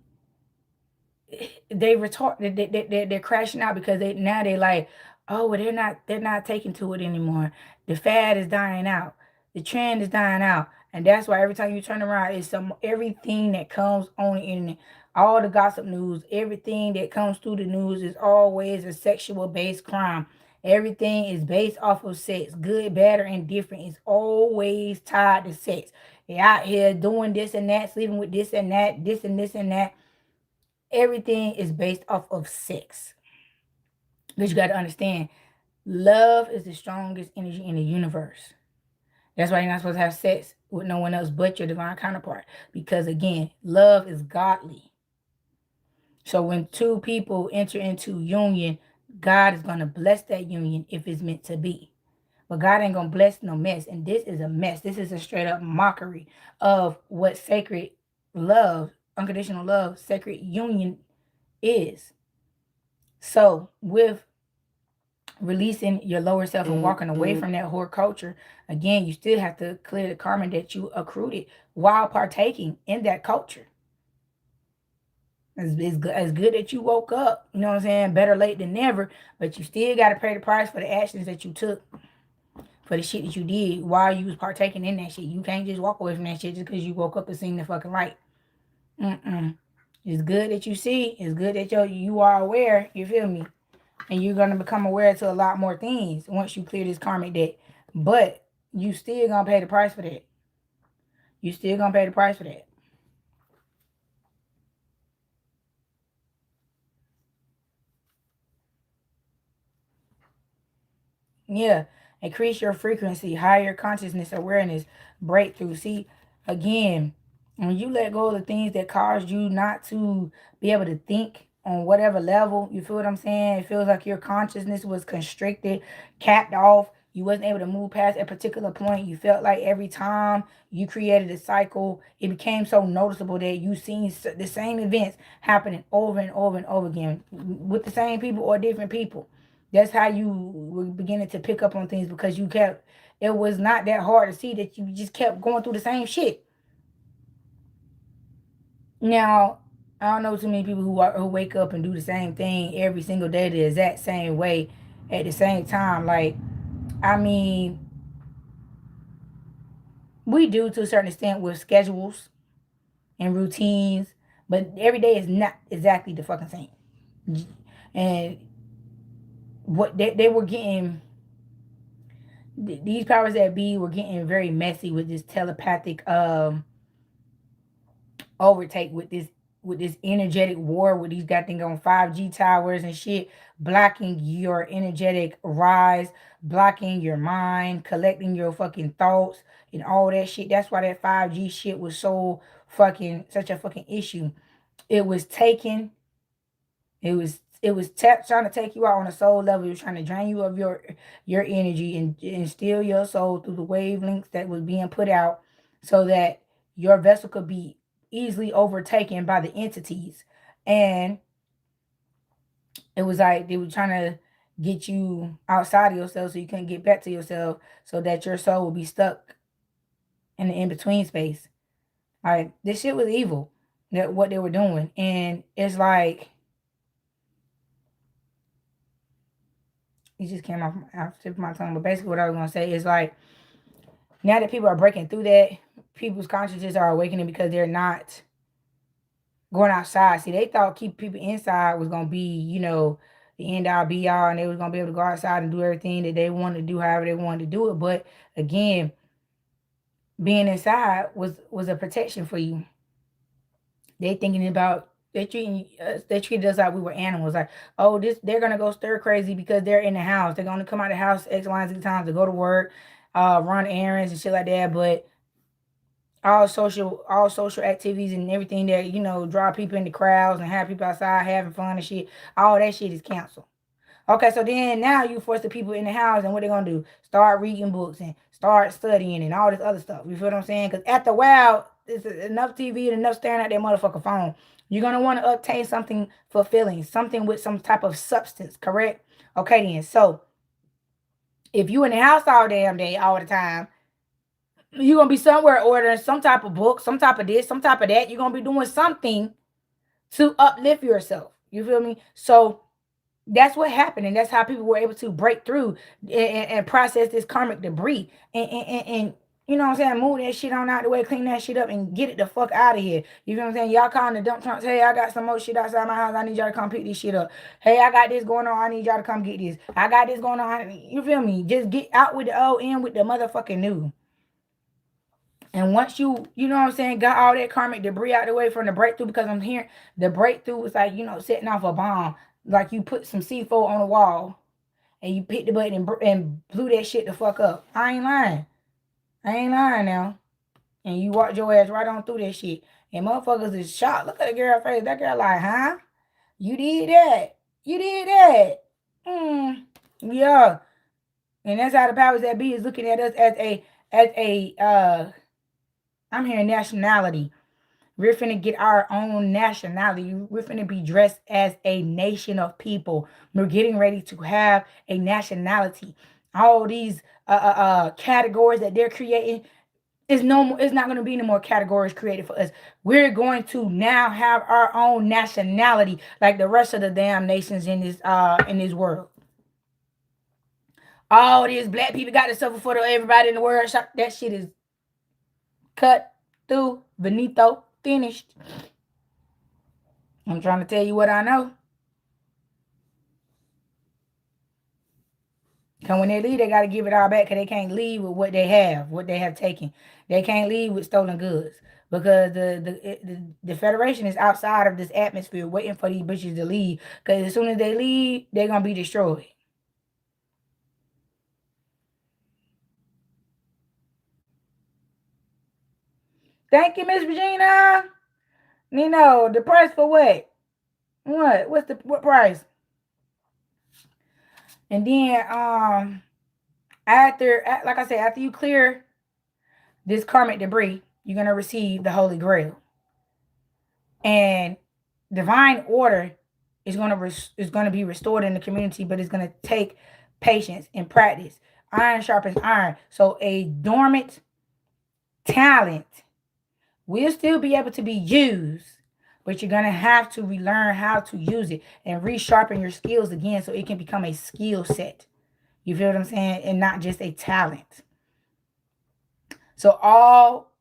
They're crashing out because they're like, oh, well, they're not taking to it anymore. The fad is dying out. The trend is dying out. And that's why every time you turn around, it's everything that comes on the internet, all the gossip news, everything that comes through the news is always a sexual based crime. Everything is based off of sex. Good, bad, or indifferent is always tied to sex. You're out here doing this and that, sleeping with this and that, this and this and that. Everything is based off of sex. But you got to understand, love is the strongest energy in the universe. That's why you're not supposed to have sex with no one else but your divine counterpart. Because again, love is godly. So when two people enter into union, God is going to bless that union if it's meant to be. But God ain't going to bless no mess. And this is a mess. This is a straight up mockery of what sacred love, unconditional love, sacred union is. So with releasing your lower self and walking away from that whore culture, again, you still have to clear the karma that you accrued it while partaking in that culture. It's good that you woke up, you know what I'm saying? Better late than never, but you still got to pay the price for the actions that you took, for the shit that you did while you was partaking in that shit. You can't just walk away from that shit just because you woke up and seen the fucking light. It's good that you see. It's good that you are aware, you feel me? And you're going to become aware to a lot more things once you clear this karmic debt. But you still going to pay the price for that. You still going to pay the price for that. Yeah. Increase your frequency, higher consciousness, awareness, breakthrough. See, again, when you let go of the things that caused you not to be able to think on whatever level, you feel what I'm saying? It feels like your consciousness was constricted, capped off. You wasn't able to move past a particular point. You felt like every time you created a cycle, it became so noticeable that you seen the same events happening over and over and over again with the same people or different people. That's how you were beginning to pick up on things, because it was not that hard to see that you just kept going through the same shit. Now, I don't know too many people who wake up and do the same thing every single day the exact same way at the same time. Like, I mean, we do to a certain extent with schedules and routines, but every day is not exactly the fucking same. And what they were getting, these powers that be were getting very messy with this telepathic overtake, with this energetic war, with these goddamn on 5G towers and shit, blocking your energetic rise, blocking your mind, collecting your fucking thoughts and all that shit. That's why that 5G shit was such a fucking issue. It was taking trying to take you out on a soul level. It was trying to drain you of your energy and steal your soul through the wavelengths that was being put out, so that your vessel could be easily overtaken by the entities. And it was like they were trying to get you outside of yourself so you couldn't get back to yourself, so that your soul would be stuck in the in-between space. Like, this shit was evil, that what they were doing. And it's like, it just came off the tip of my tongue. But basically what I was going to say is, like, now that people are breaking through that, people's consciences are awakening because they're not going outside. See, they thought keep people inside was going to be, the end all be all, and they was going to be able to go outside and do everything that they wanted to do, however they wanted to do it. But again, being inside was a protection for you. They thinking about, they treated us like we were animals. Like, oh, they're gonna go stir crazy because they're in the house. They're gonna come out of the house X, Y, and Z times to go to work, run errands and shit like that. But all social activities and everything that draw people into crowds and have people outside having fun and shit, all that shit is canceled. Okay, so then now you force the people in the house, and what they gonna do? Start reading books and start studying and all this other stuff. You feel what I'm saying? Because after a while, it's enough TV and enough staring at their motherfucking phone. You're gonna want to obtain something fulfilling, something with some type of substance, correct? Okay then. So if you in the house all damn day, all the time, you're gonna be somewhere ordering some type of book, some type of this, some type of that. You're gonna be doing something to uplift yourself. You feel me? So that's what happened, and that's how people were able to break through and process this karmic debris. And You know what I'm saying? Move that shit on out the way, clean that shit up, and get it the fuck out of here. You know what I'm saying? Y'all calling the dump trucks. Hey, I got some more shit outside my house. I need y'all to come pick this shit up. Hey, I got this going on. I need y'all to come get this. I got this going on. You feel me? Just get out with the old, in with the motherfucking new. And once you know what I'm saying, got all that karmic debris out the way from the breakthrough, because I'm hearing the breakthrough was like, setting off a bomb. Like you put some C4 on the wall and you hit the button and blew that shit the fuck up. I ain't lying. Now. And you walked your ass right on through that shit. And motherfuckers is shocked. Look at the girl face. That girl like, huh? You did that. You did that. Yeah. And that's how the powers that be is looking at us as a I'm hearing nationality. We're finna get our own nationality. We're finna be dressed as a nation of people. We're getting ready to have a nationality. All these categories that they're creating, it's not going to be any more categories created for us. We're going to now have our own nationality, like the rest of the damn nations in this world. All these black people got to suffer for everybody in the world. That shit is cut through, Benito, finished. I'm trying to tell you what I know. Because when they leave, they got to give it all back, because they can't leave with what they have taken. They can't leave with stolen goods, because the Federation is outside of this atmosphere waiting for these bitches to leave, because as soon as they leave, they're going to be destroyed. Thank you, Miss Regina. Nino, the price for what? What price? And then like I said, after you clear this karmic debris, you're gonna receive the Holy Grail. And divine order is gonna be restored in the community, but it's gonna take patience and practice. Iron sharpens iron. So a dormant talent will still be able to be used, but you're gonna have to relearn how to use it and resharpen your skills again, so it can become a skill set. You feel what I'm saying? And not just a talent. So all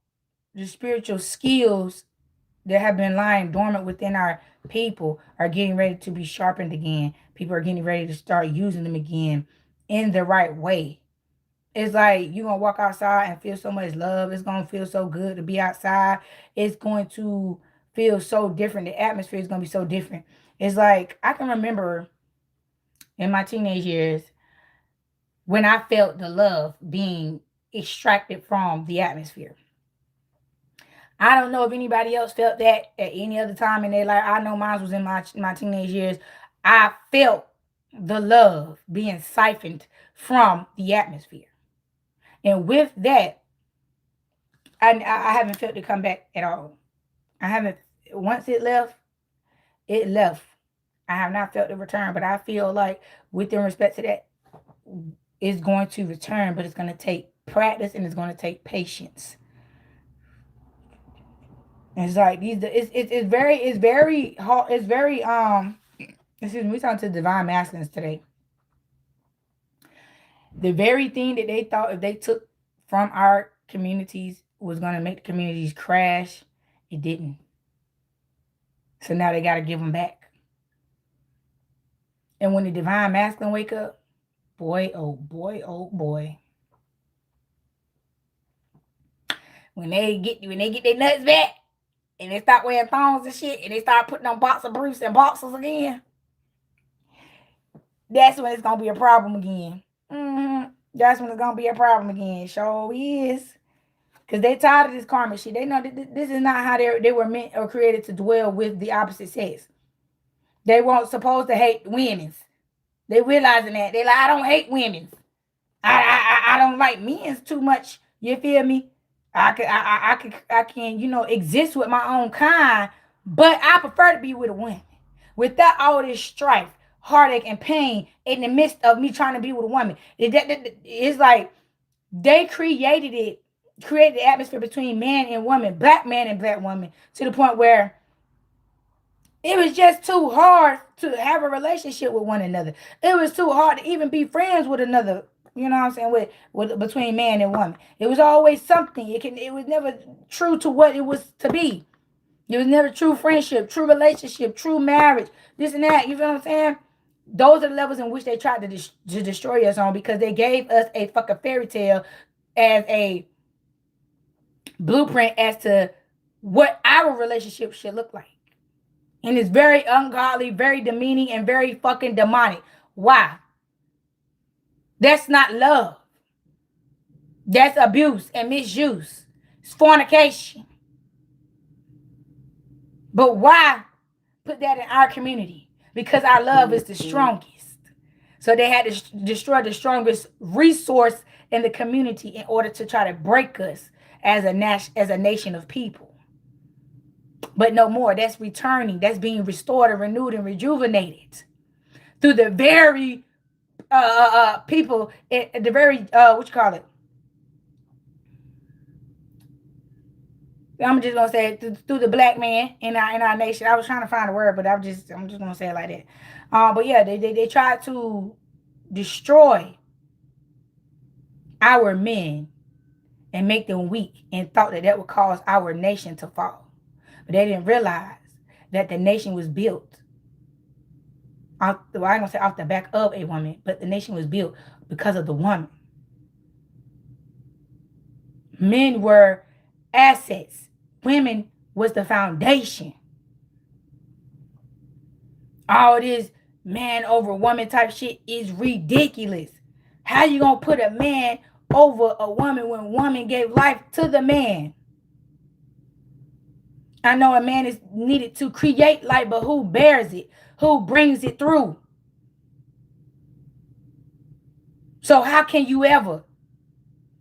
the spiritual skills that have been lying dormant within our people are getting ready to be sharpened again. People are getting ready to start using them again in the right way. It's like you're going to walk outside and feel so much love. It's going to feel so good to be outside. It's going to feel so different. The atmosphere is going to be so different. It's like I can remember in my teenage years when I felt the love being extracted from the atmosphere. I don't know if anybody else felt that at any other time in their life. I know mine was in my teenage years. I felt the love being siphoned from the atmosphere. And with that, I haven't felt it come back at all. I haven't. Once it left, it left. I have not felt the return, but I feel like within respect to that, it's going to return, but it's going to take practice and it's going to take patience. It's like it's very hard. It's very excuse me, we're talking to divine masculines today. The very thing that they thought if they took from our communities was going to make the communities crash, it didn't. So now they got to give them back. And when the divine masculine wake up, boy, oh boy, oh boy. When they get their nuts back and they start wearing thongs and shit and they start putting on boxer briefs and boxers again, that's when it's going to be a problem again. That's when it's going to be a problem again. Sure is. Because they tired of this karmic shit. They know that this is not how they were meant or created to dwell with the opposite sex. They weren't supposed to hate women's. They realizing that. They like, I don't hate women's. I don't like men's too much. You feel me? I can exist with my own kind, but I prefer to be with a woman. Without all this strife, heartache, and pain in the midst of me trying to be with a woman. It's like they created the atmosphere between man and woman, black man and black woman, to the point where it was just too hard to have a relationship with one another. It was too hard to even be friends with another you know what I'm saying, with between man and woman. It was always something. It was never true to what it was to be. It was never true friendship, true relationship, true marriage, this and that. You feel what I'm saying? Those are the levels in which they tried to destroy us on, because they gave us a fucking fairy tale as a blueprint as to what our relationship should look like. And it's very ungodly, very demeaning, and very fucking demonic. Why? That's not love. That's abuse and misuse. It's fornication. But why put that in our community? Because our love is the strongest. So they had to destroy the strongest resource in the community in order to try to break us as a nation of people. But no more. That's returning. That's being restored and renewed and rejuvenated through the very people, the very what you call it? I'm just gonna say it, through the black man in our nation. I was trying to find a word, but I'm just gonna say it like that. But yeah, they tried to destroy our men and make them weak, and thought that would cause our nation to fall. But they didn't realize that the nation was built I ain't gonna say off the back of a woman, but the nation was built because of the woman. Men were assets. Women was the foundation. All this man over woman type shit is ridiculous. How you gonna put a man over a woman when woman gave life to the man? I know a man is needed to create life, but who bears it? Who brings it through? So how can you ever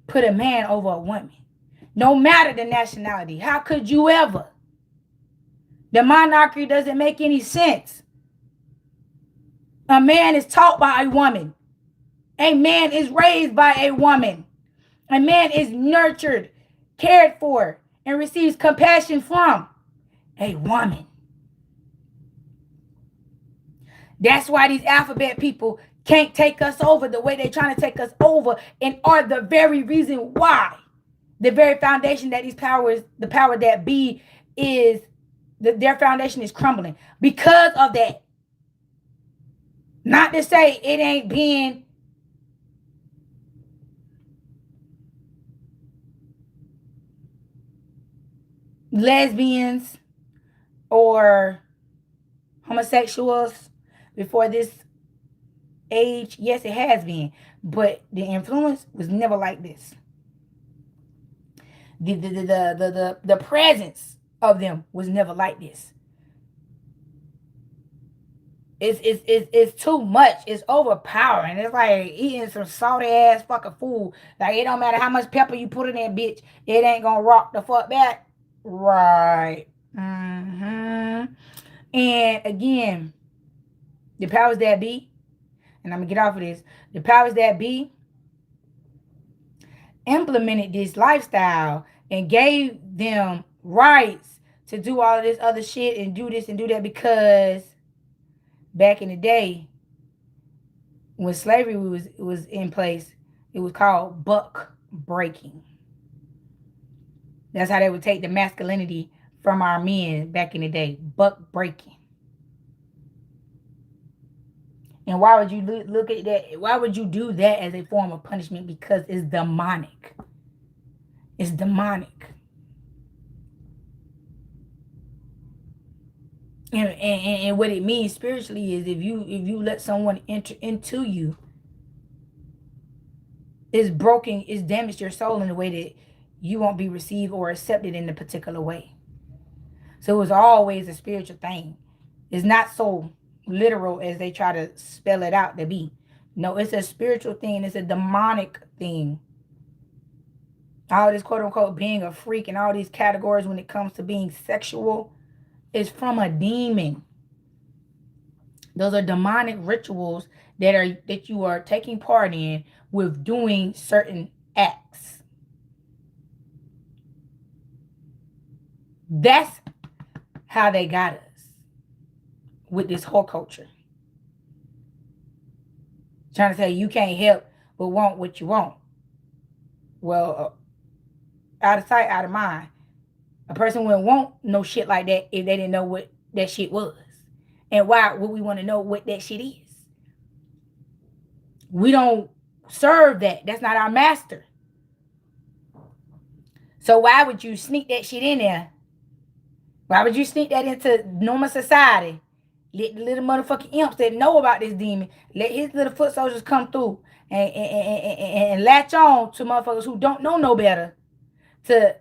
put a man over a woman? No matter the nationality. How could you ever? The monarchy doesn't make any sense. A man is taught by a woman. A man is raised by a woman. A man is nurtured, cared for, and receives compassion from a woman. That's why these alphabet people can't take us over the way they're trying to take us over, and are the very reason why the very foundation that these powers, the power that be, is, their foundation is crumbling because of that. Not to say it ain't being lesbians or homosexuals before this age. Yes, it has been, but the influence was never like this. The presence of them was never like this. It's too much. It's overpowering. It's like eating some salty ass fucking food. Like, it don't matter how much pepper you put in that bitch, it ain't gonna rock the fuck back. Right. And again, the powers that be, and I'm gonna get off of this, the powers that be implemented this lifestyle and gave them rights to do all of this other shit and do this and do that, because back in the day when slavery was in place, it was called buck breaking. That's how they would take the masculinity from our men back in the day. Buck breaking. And why would you look at that? Why would you do that as a form of punishment? Because it's demonic. It's demonic. And what it means spiritually is if you let someone enter into you, it's broken, it's damaged your soul in a way that you won't be received or accepted in a particular way. So it's always a spiritual thing. It's not so literal as they try to spell it out to be. No, it's a spiritual thing. It's a demonic thing. All this quote unquote being a freak and all these categories when it comes to being sexual is from a demon. Those are demonic rituals that you are taking part in with doing certain acts. That's how they got us with this whole culture. Trying to say you can't help but want what you want. Well, out of sight, out of mind. A person wouldn't want no shit like that if they didn't know what that shit was. And why would we want to know what that shit is? We don't serve that. That's not our master. So why would you sneak that shit in there? Why would you sneak that into normal society? Let the little motherfucking imps that know about this demon, let his little foot soldiers come through and latch on to motherfuckers who don't know no better to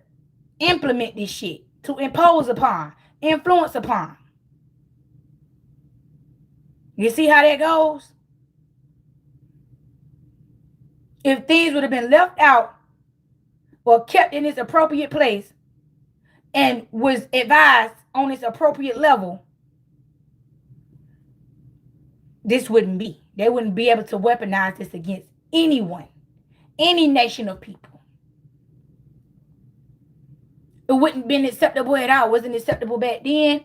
implement this shit, to impose upon, influence upon. You see how that goes? If things would have been left out or kept in its appropriate place and was advised on its appropriate level, this wouldn't be. They wouldn't be able to weaponize this against anyone, any nation of people. It wouldn't have been acceptable at all. It wasn't acceptable back then,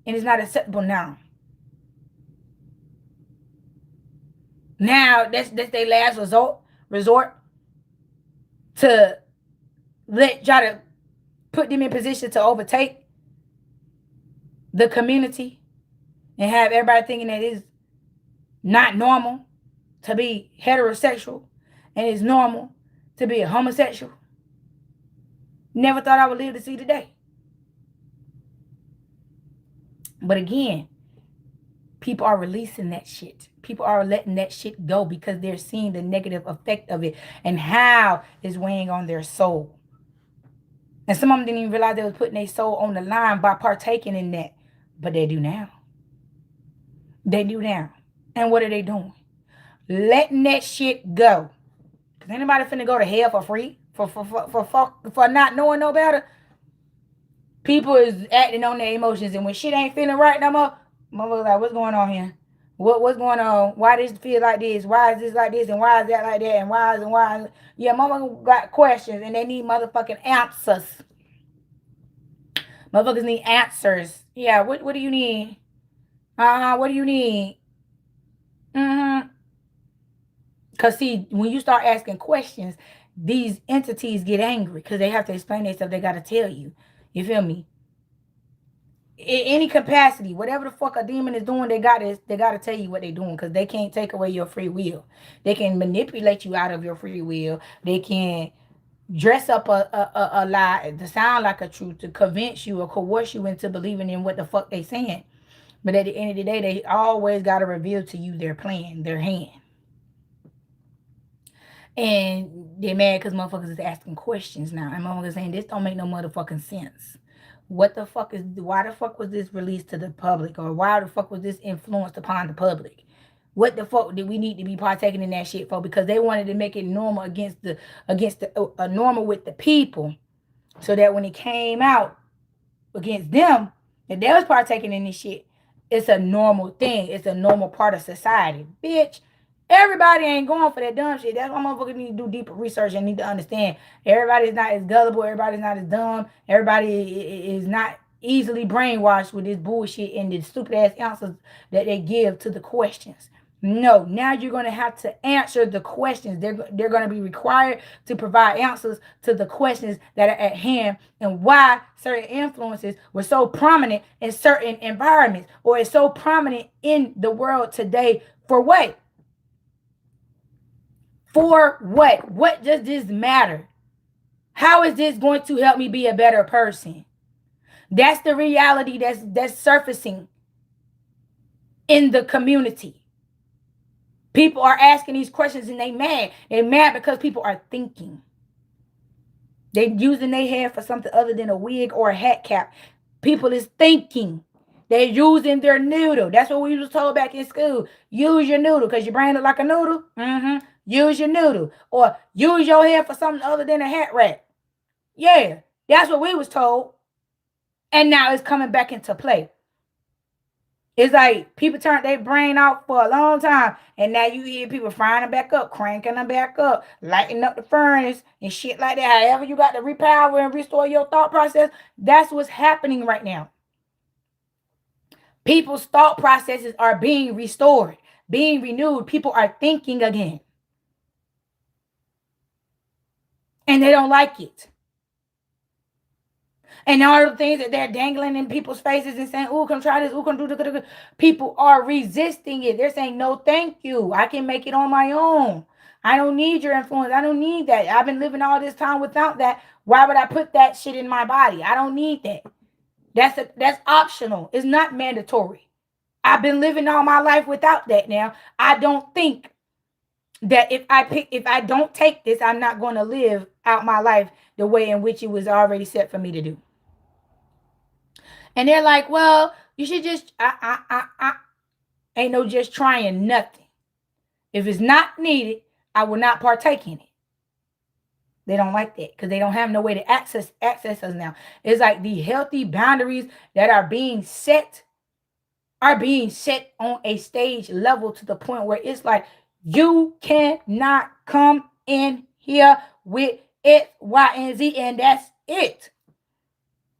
and it's not acceptable now. Now, that's their last resort to try to put them in position to overtake the community and have everybody thinking that it's not normal to be heterosexual and it's normal to be a homosexual. Never thought I would live to see today. But again, people are releasing that shit. People are letting that shit go because they're seeing the negative effect of it and how it's weighing on their soul. And some of them didn't even realize they was putting their soul on the line by partaking in that. But they do now. They do now. And what are they doing? Letting that shit go. Because anybody finna go to hell for free? For not knowing no better? People is acting on their emotions. And when shit ain't feeling right no more, motherfuckers like, what's going on here? What's going on? Why does it feel like this? Why is this like this? And why is that like that? And why is and why? Yeah, motherfuckers got questions and they need motherfucking answers. Motherfuckers need answers. Yeah, what do you need? What do you need? Because see, when you start asking questions, these entities get angry because they have to explain themselves. They got to tell you. You feel me? In any capacity, whatever the fuck a demon is doing, they gotta tell you what they're doing because they can't take away your free will. They can manipulate you out of your free will. They can dress up a lie to sound like a truth to convince you or coerce you into believing in what the fuck they saying. But at the end of the day, they always gotta reveal to you their plan, their hand. And they're mad because motherfuckers is asking questions now. And motherfuckers saying this don't make no motherfucking sense. Why the fuck was this released to the public? Or why the fuck was this influenced upon the public? What the fuck did we need to be partaking in that shit for? Because they wanted to make it normal against the normal with the people. So that when it came out against them, that they was partaking in this shit, it's a normal thing. It's a normal part of society. Bitch, everybody ain't going for that dumb shit. That's why motherfuckers need to do deeper research and need to understand. Everybody's not as gullible. Everybody's not as dumb. Everybody is not easily brainwashed with this bullshit and the stupid ass answers that they give to the questions. No, now you're going to have to answer the questions. They're going to be required to provide answers to the questions that are at hand and why certain influences were so prominent in certain environments or is so prominent in the world today. For what? For what? What does this matter? How is this going to help me be a better person? That's the reality that's surfacing in the community. People are asking these questions and they mad. They're mad because people are thinking. They're using their hair for something other than a wig or a hat cap. People is thinking. They're using their noodle. That's what we was told back in school. Use your noodle because your brain look like a noodle. Use your noodle. Or use your hair for something other than a hat rack. Yeah, that's what we was told. And now it's coming back into play. It's like people turned their brain off for a long time. And now you hear people frying them back up, cranking them back up, lighting up the furnace and shit like that. However you got to repower and restore your thought process, that's what's happening right now. People's thought processes are being restored, being renewed. People are thinking again. And they don't like it. And all the things that they're dangling in people's faces and saying, "Oh, come try this. Oh, come do this." People are resisting it. They're saying, "No, thank you. I can make it on my own. I don't need your influence. I don't need that. I've been living all this time without that. Why would I put that shit in my body? I don't need that. That's optional. It's not mandatory. I've been living all my life without that now. I don't think that if I don't take this, I'm not going to live out my life the way in which it was already set for me to do." And they're like, "Well, you should just, ain't no just trying nothing. If it's not needed, I will not partake in it." They don't like that because they don't have no way to access us now. It's like the healthy boundaries that are being set on a stage level to the point where it's like, you cannot come in here with X, Y, and Z, and that's it.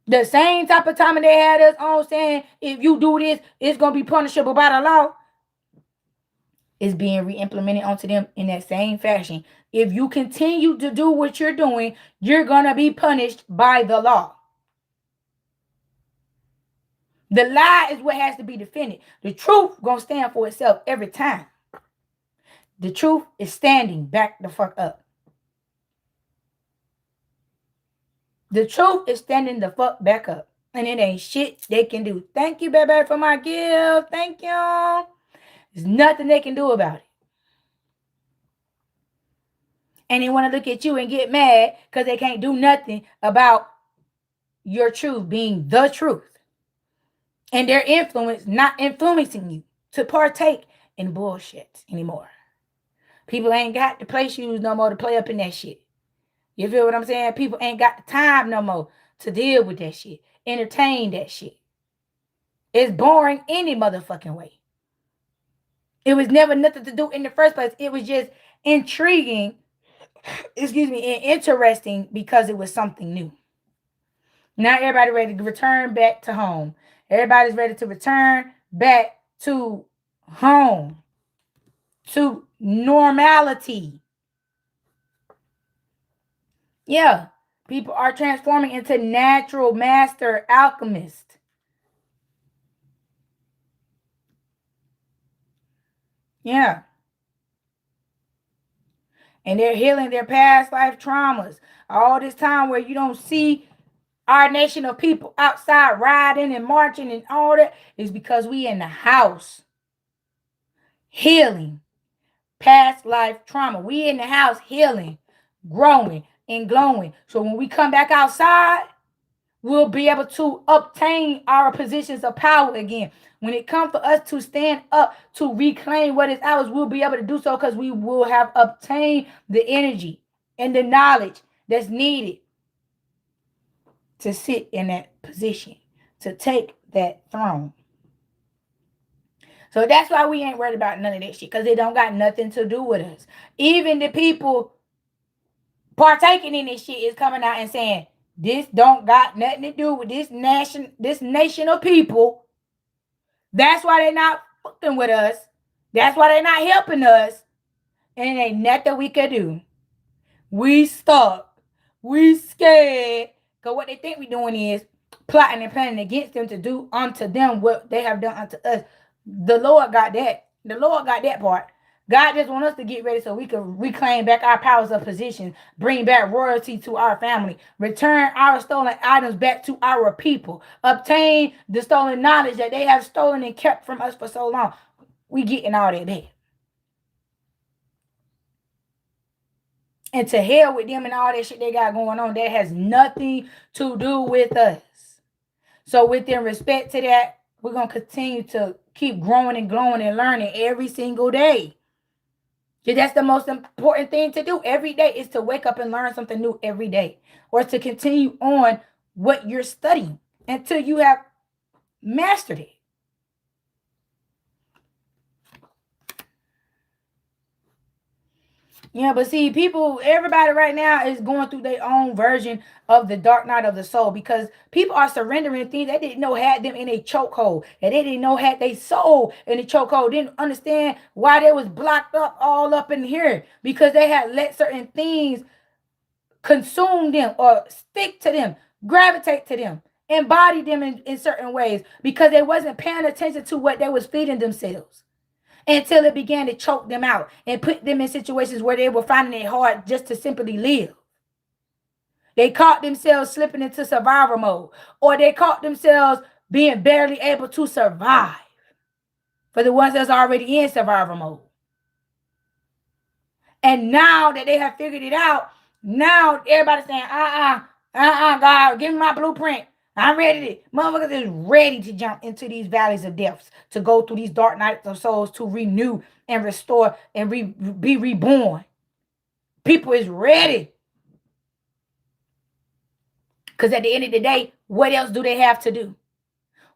The same type of time they had us on saying, if you do this, it's going to be punishable by the law, is being re-implemented onto them in that same fashion. If you continue to do what you're doing, you're going to be punished by the law. The lie is what has to be defended. The truth going to stand for itself every time. The truth is standing back the fuck up. The truth is standing the fuck back up. And it ain't shit they can do. Thank you, baby, for my gift. Thank you. There's nothing they can do about it. And they want to look at you and get mad because they can't do nothing about your truth being the truth. And their influence not influencing you to partake in bullshit anymore. People ain't got the play shoes no more to play up in that shit. You feel what I'm saying? People ain't got the time no more to deal with that shit. Entertain that shit. It's boring any motherfucking way. It was never nothing to do in the first place. It was just intriguing, and interesting because it was something new. Now everybody ready to return back to home. Everybody's ready to return back to home. To normality. Yeah. People are transforming into natural master alchemists. Yeah. And they're healing their past life traumas. All this time where you don't see our nation of people outside riding and marching and all that is because we in the house healing past life trauma. We in the house healing, growing, and glowing. So when we come back outside, we'll be able to obtain our positions of power again. When it comes for us to stand up to reclaim what is ours, we'll be able to do so because we will have obtained the energy and the knowledge that's needed to sit in that position, to take that throne. So that's why we ain't worried about none of that shit, because it don't got nothing to do with us. Even the people partaking in this shit is coming out and saying, this don't got nothing to do with this nation of people. That's why they're not fucking with us. That's why they're not helping us. And it ain't nothing we can do. We stuck. We scared. Because what they think we doing is plotting and planning against them to do unto them what they have done unto us. The Lord got that. The Lord got that part. God just wants us to get ready so we can reclaim back our powers of position, bring back royalty to our family, return our stolen items back to our people, obtain the stolen knowledge that they have stolen and kept from us for so long. We getting all that back. And to hell with them and all that shit they got going on, that has nothing to do with us. So within respect to that, we're going to continue to keep growing and glowing and learning every single day. That's the most important thing to do every day, is to wake up and learn something new every day, or to continue on what you're studying until you have mastered it. Yeah, but see, everybody right now is going through their own version of the dark night of the soul, because people are surrendering things they didn't know had them in a chokehold, and they didn't know had their soul in a chokehold, didn't understand why they was blocked up all up in here, because they had let certain things consume them or stick to them, gravitate to them, embody them in certain ways because they wasn't paying attention to what they was feeding themselves until it began to choke them out and put them in situations where they were finding it hard just to simply live. They caught themselves slipping into survival mode, or they caught themselves being barely able to survive for the ones that's already in survival mode. And now that they have figured it out, now everybody's saying, God, give me my blueprint. I'm ready to, motherfuckers is ready to jump into these valleys of deaths, to go through these dark nights of souls, to renew and restore and be reborn. People is ready. Because at the end of the day, what else do they have to do?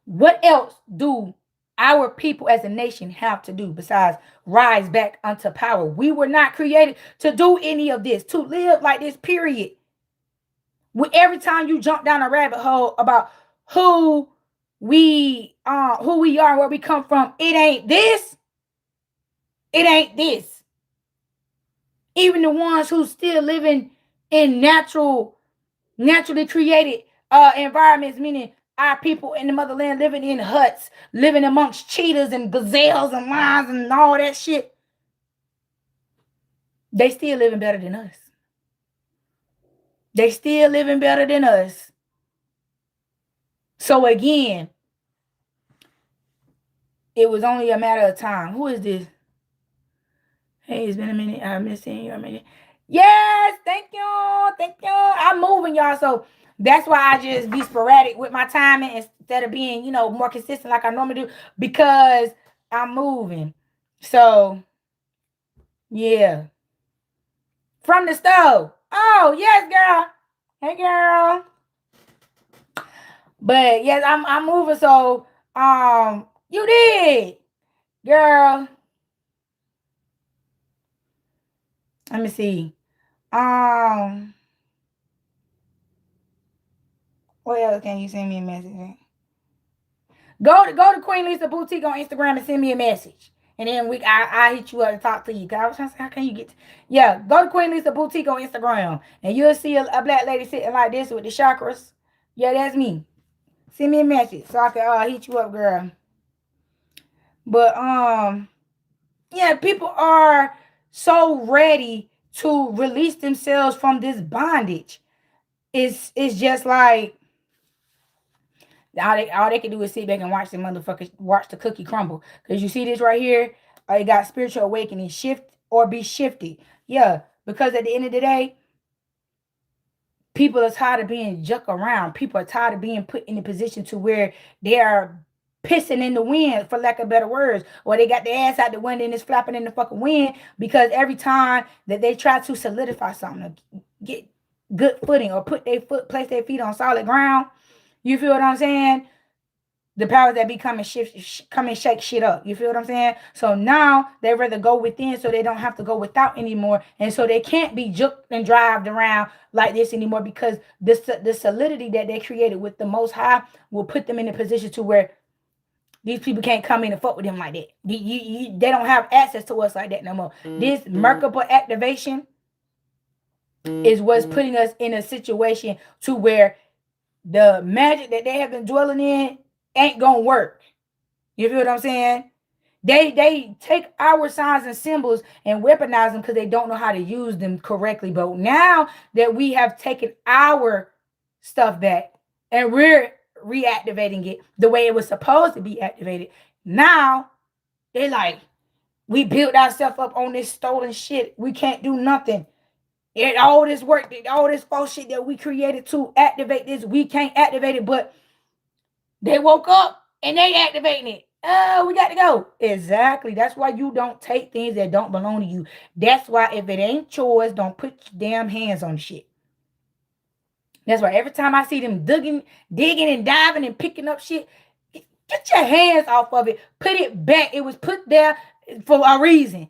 What else do our people as a nation have to do besides rise back unto power? We were not created to do any of this, to live like this, period. Every time you jump down a rabbit hole about who we are and where we come from, it ain't this. It ain't this. Even the ones who still living in naturally created environments, meaning our people in the motherland living in huts, living amongst cheetahs and gazelles and lions and all that shit, they still living better than us. They still living better than us. So again, it was only a matter of time. Who is this? Hey, it's been a minute. I miss seeing you a minute. Yes, thank you. Thank you. I'm moving, y'all. So that's why I just be sporadic with my timing instead of being, more consistent like I normally do, because I'm moving. So, yeah. From the stove. Oh, yes, girl. Hey, girl. But yes, I'm moving. So, you did, girl. Let me see. What else can you send me a message? Go to Queen Lisa Boutique on Instagram and send me a message. And then I hit you up and talk to you. Cause I was trying to say, how can you get go to Queen Lisa Boutique on Instagram. And you'll see a black lady sitting like this with the chakras. Yeah, that's me. Send me a message so I can hit you up, girl. But yeah, people are so ready to release themselves from this bondage. It's just like all they can do is sit back and watch the cookie crumble. Because you see this right here, it got spiritual awakening, shift or be shifted. Yeah, because at the end of the day, people are tired of being juck around. People are tired of being put in a position to where they are pissing in the wind, for lack of better words, or they got their ass out the window and it's flapping in the fucking wind, because every time that they try to solidify something, get good footing or place their feet on solid ground, you feel what I'm saying? The powers that be come and shake shit up. You feel what I'm saying? So now they rather go within so they don't have to go without anymore. And so they can't be juked and drived around like this anymore, because the solidity that they created with the Most High will put them in a position to where these people can't come in and fuck with them like that. They don't have access to us like that no more. This Merkaba activation is what's putting us in a situation to where the magic that they have been dwelling in ain't gonna work. You feel what I'm saying? They take our signs and symbols and weaponize them because they don't know how to use them correctly. But now that we have taken our stuff back and we're reactivating it the way it was supposed to be activated, now they like, we built ourselves up on this stolen shit. We can't do nothing. All this work, all this false shit that we created to activate this, we can't activate it. But they woke up and they activating it. Oh, we got to go. Exactly. That's why you don't take things that don't belong to you. That's why if it ain't yours, don't put your damn hands on shit. That's why every time I see them digging and diving and picking up shit, get your hands off of it. Put it back. It was put there for a reason.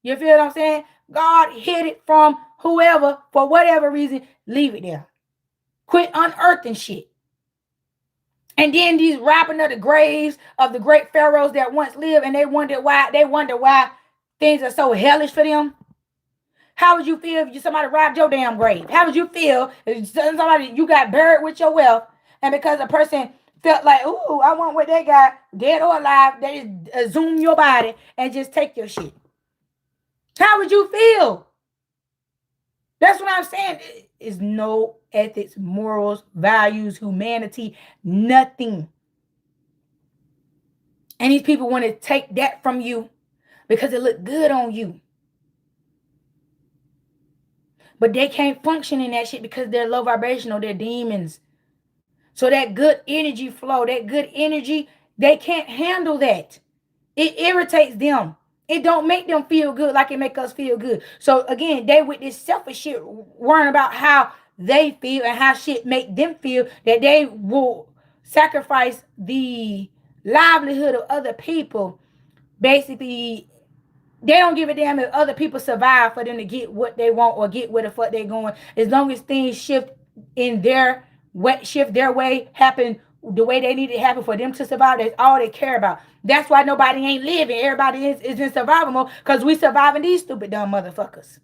You feel what I'm saying? God hid it from whoever for whatever reason. Leave it there. Quit unearthing shit. And then these robbing of the graves of the great pharaohs that once lived, and they wonder why things are so hellish for them. How would you feel if somebody robbed your damn grave? How would you feel if somebody, you got buried with your wealth, and because a person felt like, ooh, I want what they got, dead or alive, they just zoom your body and just take your shit? How would you feel? That's what I'm saying. It's no ethics, morals, values, humanity, nothing. And these people want to take that from you because it looked good on you. But they can't function in that shit because they're low vibrational, they're demons. So that good energy flow, that good energy, they can't handle that. It irritates them. It don't make them feel good like it make us feel good. So again, they with this selfish shit worrying about how they feel and how shit make them feel, that they will sacrifice the livelihood of other people. Basically, they don't give a damn if other people survive for them to get what they want or get where the fuck they going. As long as things shift in their way, shift their way, happen the way they need it to happen for them to survive, that's all they care about. That's why nobody ain't living. Everybody is in survival mode, because we surviving these stupid dumb motherfuckers.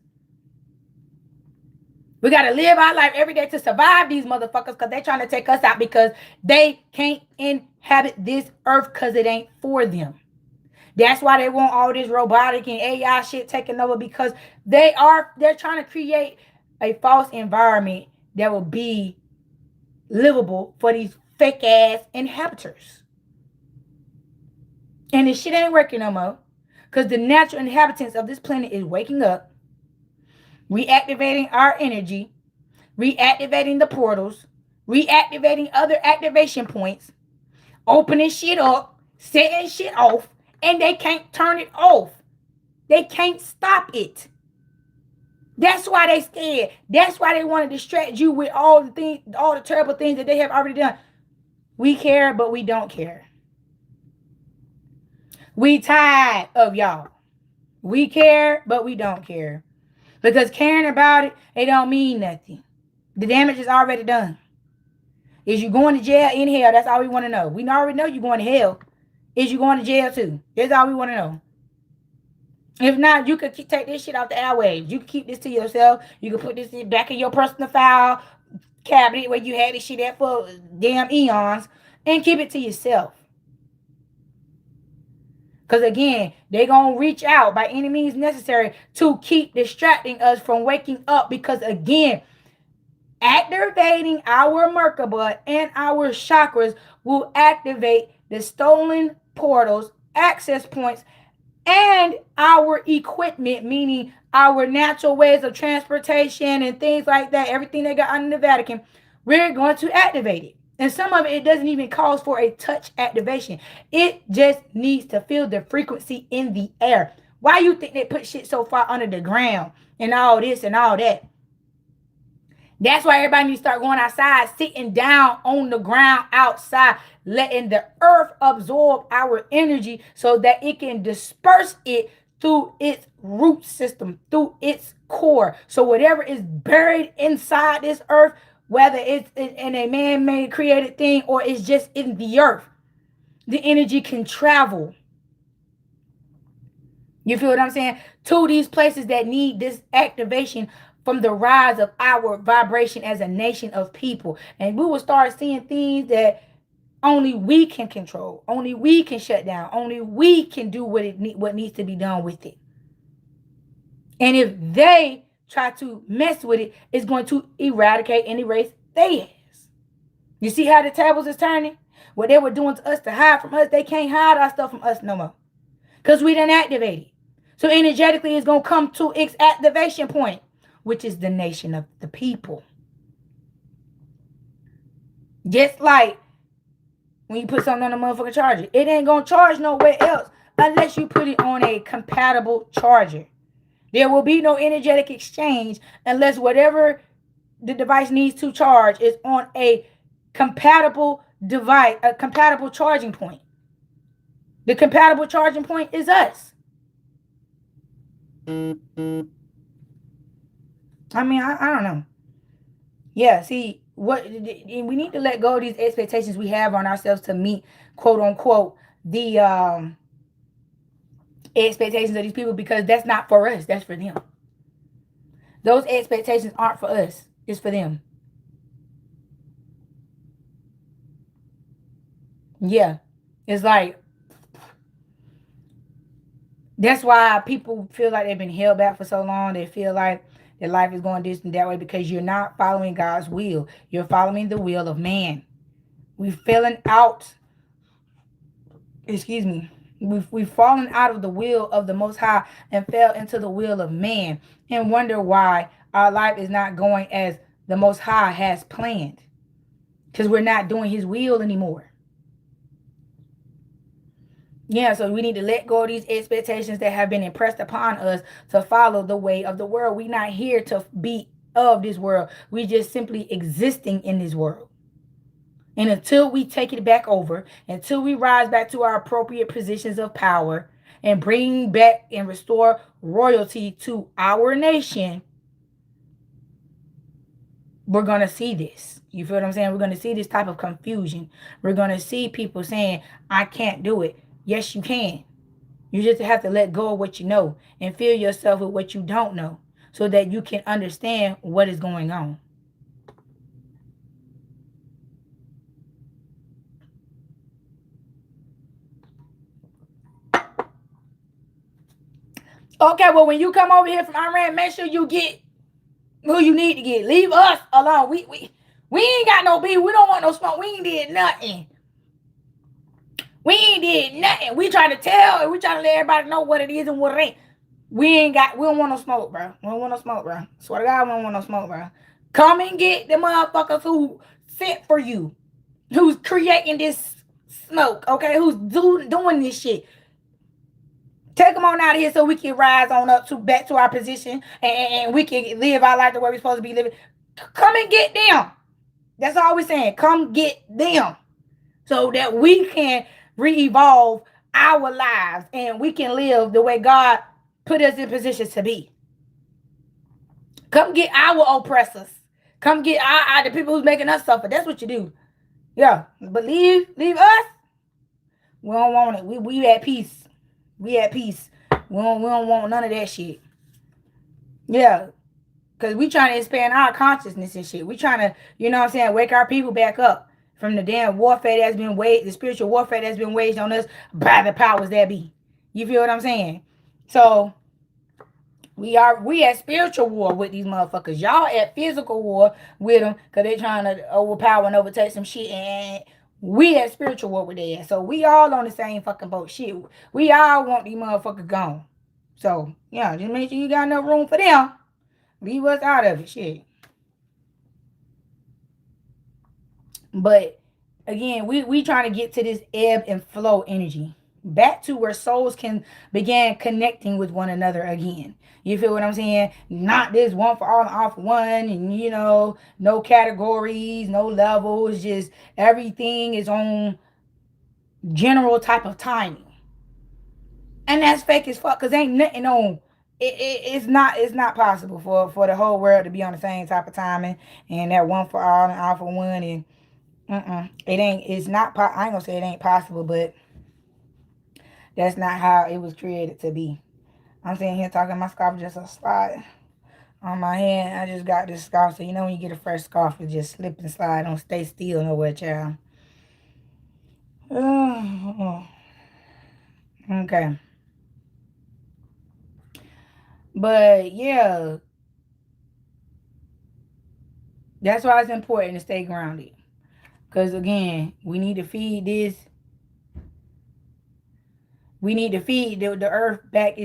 We got to live our life every day to survive these motherfuckers, because they trying to take us out because they can't inhabit this earth because it ain't for them. That's why they want all this robotic and AI shit taking over, because they're trying to create a false environment that will be livable for these fake ass inhabitants. And this shit ain't working no more, because the natural inhabitants of this planet is waking up, reactivating our energy, reactivating the portals, reactivating other activation points, opening shit up, setting shit off, and they can't turn it off. They can't stop it. That's why they scared. That's why they want to distract you with all the things, all the terrible things that they have already done. We care, but we don't care. We tired of y'all. We care, but we don't care. Because caring about it, it don't mean nothing. The damage is already done. Is you going to jail in hell? That's all we want to know. We already know you're going to hell. Is you going to jail too? That's all we want to know. If not, you could take this shit off the airwaves. You can keep this to yourself. You can put this back in your personal file cabinet where you had this shit at for damn eons, and keep it to yourself. Because again, they're going to reach out by any means necessary to keep distracting us from waking up. Because again, activating our Merkaba and our chakras will activate the stolen portals, access points, and our equipment, meaning our natural ways of transportation and things like that. Everything they got under the Vatican, we're going to activate it. And some of it doesn't even call for a touch activation. It just needs to feel the frequency in the air. Why you think they put shit so far under the ground and all this and all that? That's why everybody needs to start going outside, sitting down on the ground outside, letting the earth absorb our energy so that it can disperse it through its root system, through its core. So whatever is buried inside this earth, whether it's in a man-made created thing or it's just in the earth, the energy can travel. You feel what I'm saying? To these places that need this activation from the rise of our vibration as a nation of people. And we will start seeing things that only we can control. Only we can shut down. Only we can do what needs to be done with it. And if they try to mess with it, it's going to eradicate and erase their ass. You see how the tables is turning? What they were doing to us to hide from us, they can't hide our stuff from us no more. Because we done activated. So energetically, it's going to come to its activation point, which is the nation of the people. Just like when you put something on a motherfucking charger, it ain't going to charge nowhere else unless you put it on a compatible charger. There will be no energetic exchange unless whatever the device needs to charge is on a compatible device, a compatible charging point. The compatible charging point is us. I mean, I don't know. Yeah, see, what we need to let go of these expectations we have on ourselves to meet, quote unquote, the expectations of these people, because that's not for us, that's for them. Those expectations aren't for us. It's for them. Yeah. It's like, that's why people feel like they've been held back for so long. They feel like their life is going this and that way because you're not following God's will. You're following the will of man. We've fallen out. Excuse me. We've fallen out of the will of the Most High and fell into the will of man and wonder why our life is not going as the Most High has planned. Because we're not doing His will anymore. Yeah, so we need to let go of these expectations that have been impressed upon us to follow the way of the world. We're not here to be of this world. We're just simply existing in this world. And until we take it back over, until we rise back to our appropriate positions of power and bring back and restore royalty to our nation, we're going to see this. You feel what I'm saying? We're going to see this type of confusion. We're going to see people saying, I can't do it. Yes, you can. You just have to let go of what you know and fill yourself with what you don't know so that you can understand what is going on. Okay, well, when you come over here from Iran, make sure you get who you need to get. Leave us alone. We ain't got no beef. We don't want no smoke. We ain't did nothing. We ain't did nothing. We trying to tell, we trying to let everybody know what it is and what it ain't. We don't want no smoke, bro. We don't want no smoke, bro. Swear to God, we don't want no smoke, bro. Come and get the motherfuckers who sent for you, who's creating this smoke, okay? Who's doing this shit. Take them on out of here so we can rise on up to back to our position and we can live our life the way we're supposed to be living. Come and get them. That's all we're saying. Come get them so that we can re-evolve our lives and we can live the way God put us in positions to be. Come get our oppressors. Come get the people who's making us suffer. That's what you do. Yeah. But leave us. We don't want it. We at peace. We at peace. We don't want none of that shit. Yeah. Because we trying to expand our consciousness and shit. We trying to, you know what I'm saying, wake our people back up from the damn warfare that's been waged, the spiritual warfare that's been waged on us by the powers that be. You feel what I'm saying? So we at spiritual war with these motherfuckers. Y'all at physical war with them because they trying to overpower and overtake some shit, and we at spiritual war with their ass. So we all on the same fucking boat. Shit. We all want these motherfuckers gone. So, yeah, just make sure you got enough room for them. Leave us out of it. Shit. But, again, we trying to get to this ebb and flow energy. Back to where souls can begin connecting with one another again. You feel what I'm saying? Not this one for all and all for one, and you know, no categories, no levels, just everything is on general type of timing. And that's fake as fuck, cause ain't nothing on it's not possible for the whole world to be on the same type of timing and that one for all and all for one, and it's not I ain't gonna say it ain't possible, but that's not how it was created to be. I'm sitting here talking, my scarf just a slide on my head. I just got this scarf, so you know when you get a fresh scarf, it just slip and slide. Don't stay still nowhere, child. Okay. But yeah, that's why it's important to stay grounded. Because again, we need to feed this. We need to feed the earth back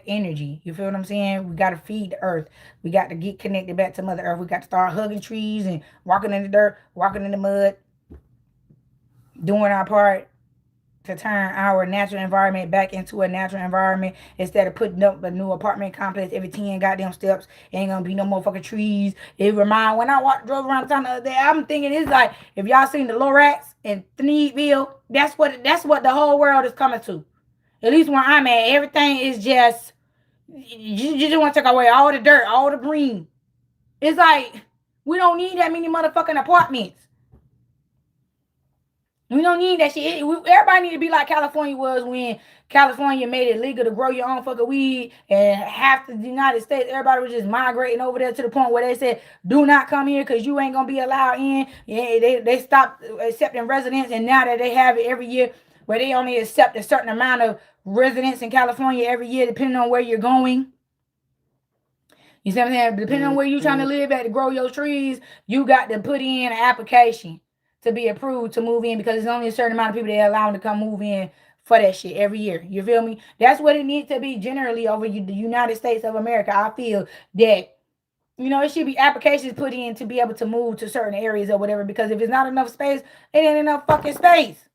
energy. You feel what I'm saying? We got to feed the earth. We got to get connected back to Mother Earth. We got to start hugging trees and walking in the dirt, walking in the mud, doing our part to turn our natural environment back into a natural environment instead of putting up a new apartment complex every 10 goddamn steps. Ain't gonna be no more fucking trees. It remind when I drove around town the other day, I'm thinking it's like if y'all seen the Lorax in Thneedville, that's what the whole world is coming to. At least where I'm at, everything is just you just want to take away all the dirt, all the green. It's like we don't need that many motherfucking apartments. We don't need that shit. Everybody need to be like California was when California made it legal to grow your own fucking weed, and half the United States, everybody was just migrating over there to the point where they said, do not come here because you ain't going to be allowed in. Yeah, they stopped accepting residents, and now that they have it every year where they only accept a certain amount of residents in California every year depending on where you're going. You see what I'm saying? Depending on where you're trying to live at to grow your trees, you got to put in an application to be approved to move in because there's only a certain amount of people they allow to come move in for that shit every year. You feel me? That's what it needs to be generally over the United States of America. I feel that, it should be applications put in to be able to move to certain areas or whatever, because if it's not enough space, it ain't enough fucking space.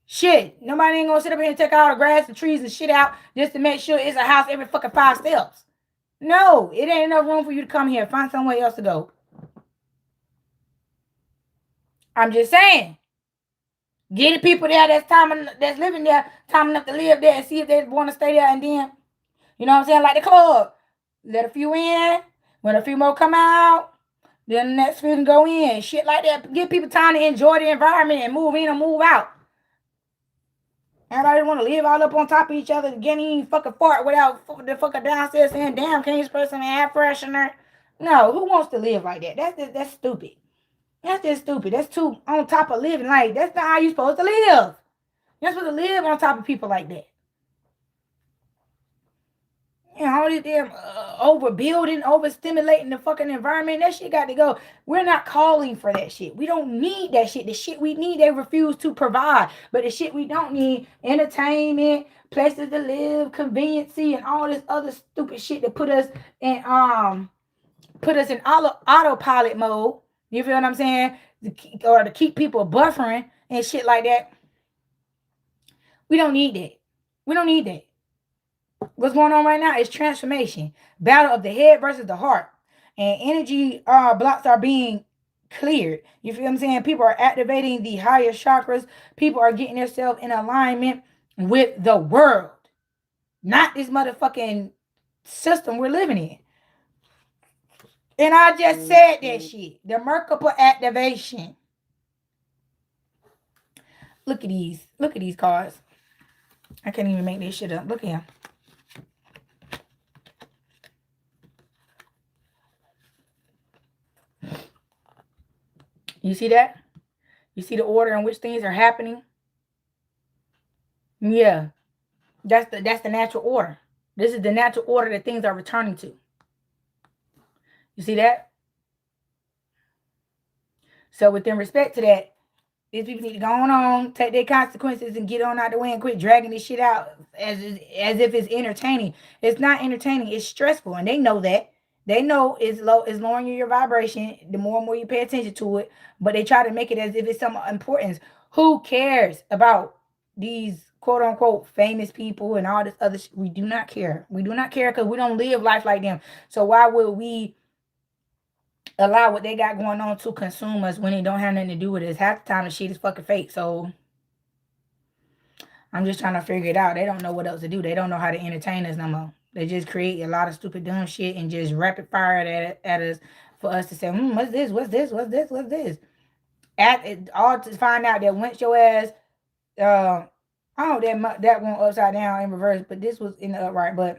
Shit. Nobody ain't gonna sit up here and take all the grass and trees and shit out just to make sure it's a house every fucking 5 steps. No, it ain't enough room for you to come here. Find somewhere else to go. I'm just saying. Get the people there that's living there time enough to live there and see if they want to stay there, and then, you know what I'm saying, like the club. Let a few in. When a few more come out, then the next few can go in. Shit like that. Give people time to enjoy the environment and move in or move out. Everybody want to live all up on top of each other, getting any fucking fart without the fucking downstairs saying, damn, can this person have freshener? No, who wants to live like that? That's stupid. That's just stupid. That's too on top of living. Like, that's not how you're supposed to live. You're supposed to live on top of people like that. All this damn overbuilding, overstimulating the fucking environment. That shit got to go. We're not calling for that shit. We don't need that shit. The shit we need, they refuse to provide. But the shit we don't need, entertainment, places to live, conveniency, and all this other stupid shit that put us in autopilot mode. You feel what I'm saying? Or to keep people buffering and shit like that. We don't need that. We don't need that. What's going on right now is transformation. Battle of the head versus the heart. And energy blocks are being cleared. You feel what I'm saying? People are activating the higher chakras. People are getting themselves in alignment with the world. Not this motherfucking system we're living in. And I just said that shit. The Merkaba activation. Look at these. Look at these cards. I can't even make this shit up. Look at him. You see that? You see the order in which things are happening? Yeah. That's the natural order. This is the natural order that things are returning to. You see that? So within respect to that, these people need to go on, take their consequences, and get on out the way and quit dragging this shit out as if it's entertaining. It's not entertaining. It's stressful, and they know that. They know it's lowering your vibration the more and more you pay attention to it, but they try to make it as if it's some importance. Who cares about these quote unquote famous people and all this other shit? We do not care. We do not care because we don't live life like them. So why would we allow what they got going on to consume us when it don't have nothing to do with it? Half the time the shit is fucking fake. So I'm just trying to figure it out. They don't know what else to do. They don't know how to entertain us no more. They just create a lot of stupid dumb shit and just rapid fire it at us for us to say, what's this? What's this? What's this? What's this? All to find out that once your ass, I don't know that one upside down in reverse, but this was in the upright. But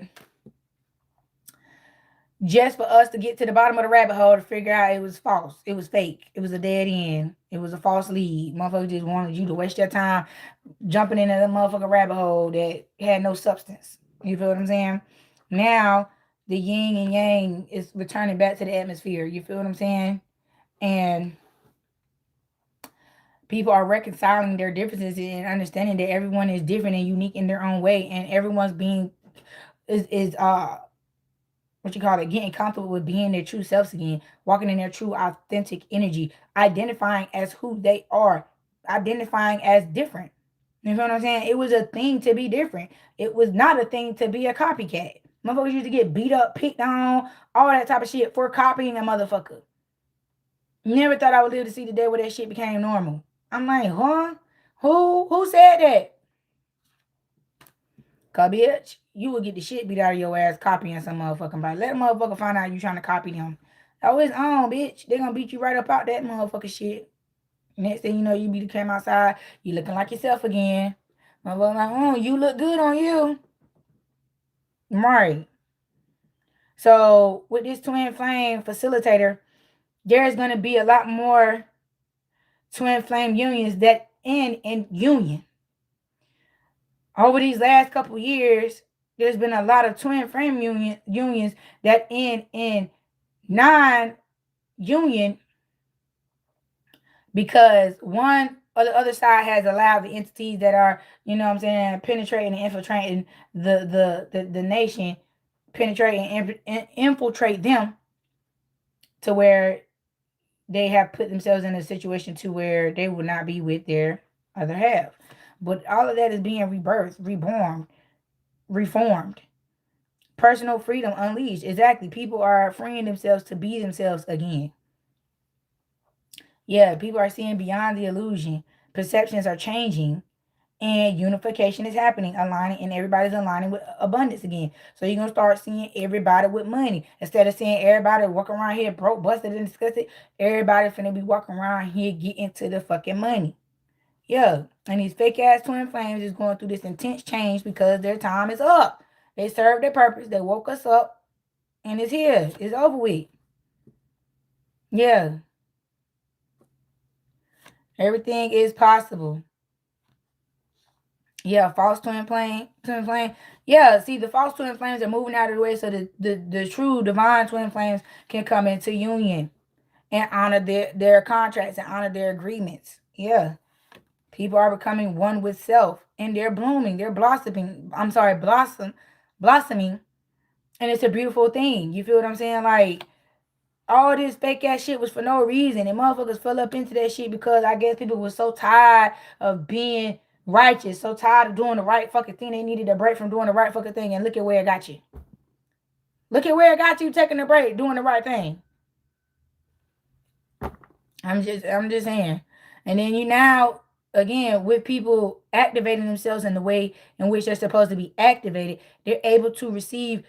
just for us to get to the bottom of the rabbit hole to figure out it was false. It was fake. It was a dead end. It was a false lead. Motherfuckers just wanted you to waste your time jumping into the motherfucking rabbit hole that had no substance. You feel what I'm saying? Now, the yin and yang is returning back to the atmosphere. You feel what I'm saying? And people are reconciling their differences and understanding that everyone is different and unique in their own way. And everyone's getting comfortable with being their true selves again, walking in their true authentic energy, identifying as who they are, identifying as different. You know what I'm saying? It was a thing to be different. It was not a thing to be a copycat. Motherfuckers used to get beat up, picked on, all that type of shit for copying a motherfucker. Never thought I would live to see the day where that shit became normal. I'm like, huh? Who said that? Cause bitch, you would get the shit beat out of your ass copying some motherfucking body. Let a motherfucker find out you trying to copy them. Oh, it's on, bitch. They gonna beat you right up out that motherfucking shit. Next thing you know, you came outside, you looking like yourself again. Motherfucker like, oh, you look good on you. Right. So with this twin flame facilitator, there's going to be a lot more twin flame unions that end in union. Over these last couple years, there's been a lot of twin flame unions that end in non-union because one or the other side has allowed the entities that are, you know what I'm saying, penetrating and infiltrating the nation, penetrate and infiltrate them to where they have put themselves in a situation to where they will not be with their other half. But all of that is being rebirthed, reborn, reformed. Personal freedom unleashed. Exactly. People are freeing themselves to be themselves again. Yeah, people are seeing beyond the illusion. Perceptions are changing. And unification is happening, aligning, and everybody's aligning with abundance again. So you're gonna start seeing everybody with money instead of seeing everybody walking around here broke, busted, and disgusted. Everybody finna be walking around here getting to the fucking money. Yeah, and these fake ass twin flames is going through this intense change because their time is up. They served their purpose. They woke us up, and it's here. It's over with. Yeah, everything is possible. Yeah, false twin flame. Yeah, see, the false twin flames are moving out of the way so the true divine twin flames can come into union and honor their contracts and honor their agreements. Yeah, people are becoming one with self and they're blooming, they're blossoming. I'm sorry, blossoming, and it's a beautiful thing. You feel what I'm saying? Like all this fake ass shit was for no reason, and motherfuckers fell up into that shit because I guess people were so tired of being righteous, so tired of doing the right fucking thing. They needed a break from doing the right fucking thing, and look at where it got you. Look at where it got you taking a break, doing the right thing. I'm just saying. And then you now again with people activating themselves in the way in which they're supposed to be activated, they're able to receive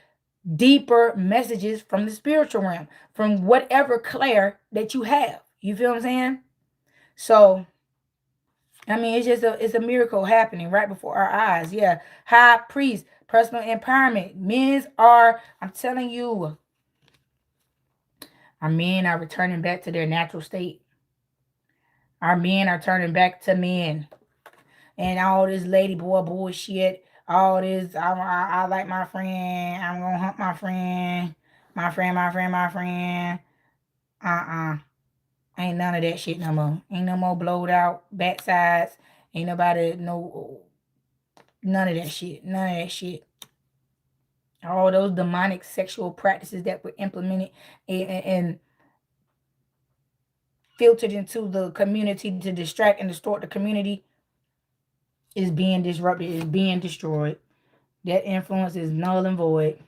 deeper messages from the spiritual realm, from whatever clair that you have. You feel what I'm saying? So I mean, it's a miracle happening right before our eyes. Yeah, high priest, personal empowerment. Men's are, I'm telling you, our men are returning back to their natural state. Our men are turning back to men, and all this lady boy bullshit. All this, I like my friend. I'm gonna hump my friend. My friend, my friend, my friend. Ain't none of that shit no more. Ain't no more blowed out backsides. Ain't nobody no none of that shit. None of that shit. All those demonic sexual practices that were implemented and filtered into the community to distract and distort the community is being disrupted, is being destroyed. That influence is null and void.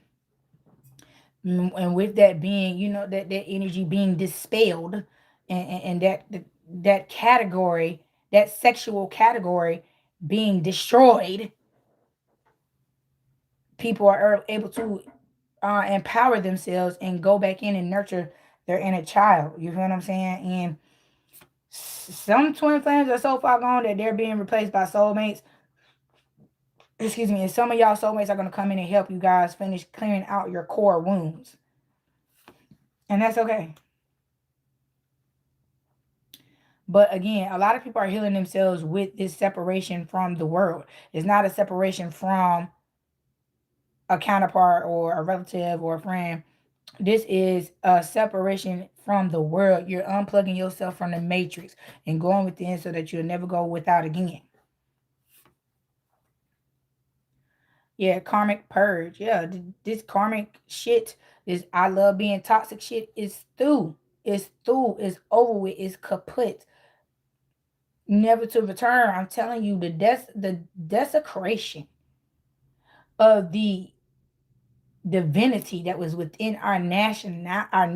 And with that being, that energy being dispelled, and that category, that sexual category being destroyed, people are able to empower themselves and go back in and nurture their inner child. You feel what I'm saying? And some twin flames are so far gone that they're being replaced by soulmates. Excuse me. And some of y'all soulmates are going to come in and help you guys finish clearing out your core wounds. And that's okay. But again, a lot of people are healing themselves with this separation from the world. It's not a separation from a counterpart or a relative or a friend. This is a separation from the world. You're unplugging yourself from the matrix and going within so that you'll never go without again. Yeah, karmic purge. Yeah, this karmic shit, this I love being toxic shit is through. It's through. It's over with. It's kaput. Never to return. I'm telling you, the desecration of the divinity that was within our nation, our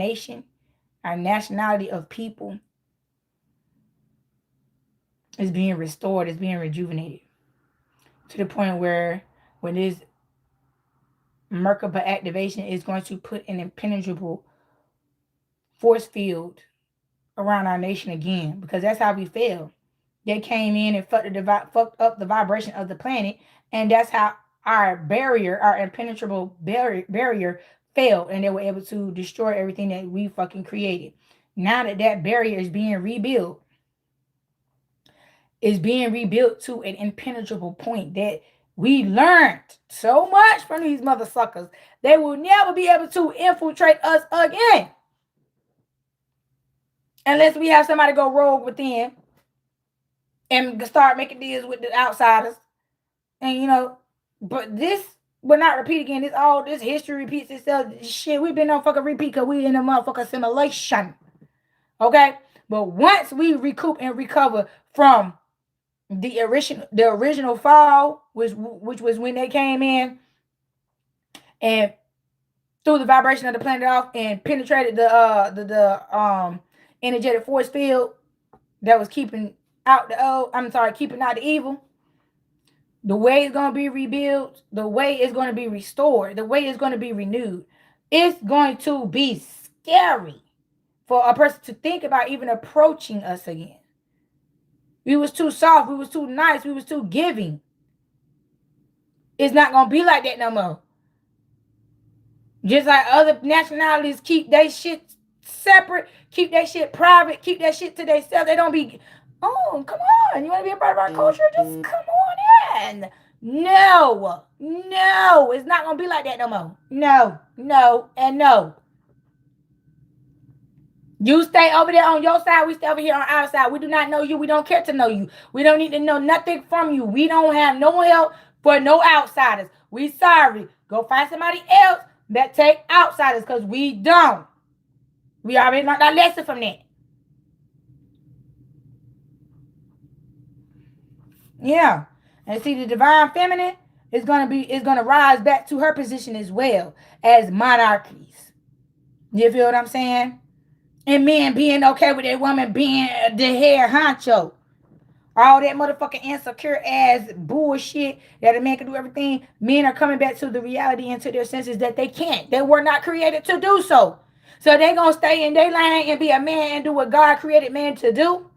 nationality of people is being restored, is being rejuvenated to the point where when this Merkaba activation is going to put an impenetrable force field around our nation again, because that's how we failed. They came in and fucked up the vibration of the planet, and that's how our barrier, our impenetrable barrier failed, and they were able to destroy everything that we fucking created. Now that that barrier is being rebuilt, to an impenetrable point that we learned so much from these mother suckers. They will never be able to infiltrate us again. Unless we have somebody go rogue within and start making deals with the outsiders. And you know, but this will not repeat again. This history repeats itself. Shit, we've been on fucking repeat because we in a motherfucking simulation. Okay? But once we recoup and recover from the original fall, which was when they came in and threw the vibration of the planet off and penetrated the energetic force field that was keeping out keeping out the evil. The way it's going to be rebuilt, the way it's going to be restored, the way it's going to be renewed. It's going to be scary for a person to think about even approaching us again. We was too soft. We was too nice. We was too giving. It's not going to be like that no more. Just like other nationalities keep their shit separate, keep that shit private, keep that shit to themselves. They don't be, oh, come on. You want to be a part of our culture? Just come on in. No. It's not going to be like that no more. No, and no. You stay over there on your side. We stay over here on our side. We do not know you. We don't care to know you. We don't need to know nothing from you. We don't have no help for no outsiders. We sorry. Go find somebody else that take outsiders, because we don't. We already learned our lesson from that. Yeah. And see, the divine feminine is gonna rise back to her position as well as monarchies. You feel what I'm saying? And men being okay with that woman being the head honcho. All that motherfucking insecure ass bullshit that a man can do everything. Men are coming back to the reality and to their senses that they can't. They were not created to do so. So they gonna stay in their lane and be a man and do what God created man to do.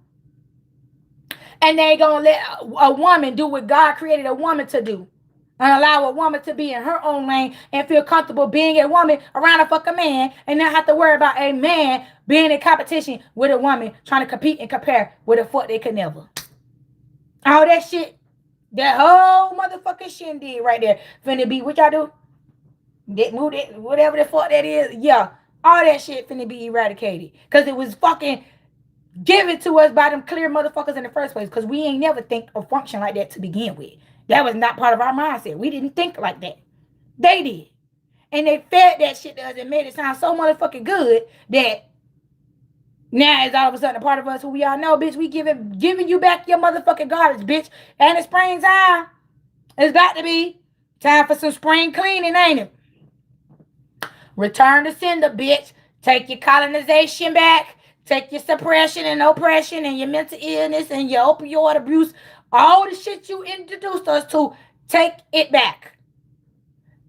And they gonna let a woman do what God created a woman to do. And allow a woman to be in her own lane and feel comfortable being a woman around a fucking man and not have to worry about a man being in competition with a woman trying to compete and compare with a fuck they could never. All that shit, that whole motherfucking shindig right there, finna be what y'all do? That move it, whatever the fuck that is, yeah. All that shit finna be eradicated. Because it was fucking given to us by them clear motherfuckers in the first place. Because we ain't never think or function like that to begin with. That was not part of our mindset. We didn't think like that. They did. And they fed that shit to us and made it sound so motherfucking good that now it's all of a sudden a part of us who we all know, bitch. We giving you back your motherfucking garbage, bitch. And it's springtime. It's got to be time for some spring cleaning, ain't it? Return to sender, bitch. Take your colonization back. Take your suppression and oppression and your mental illness and your opioid abuse. All the shit you introduced us to, take it back.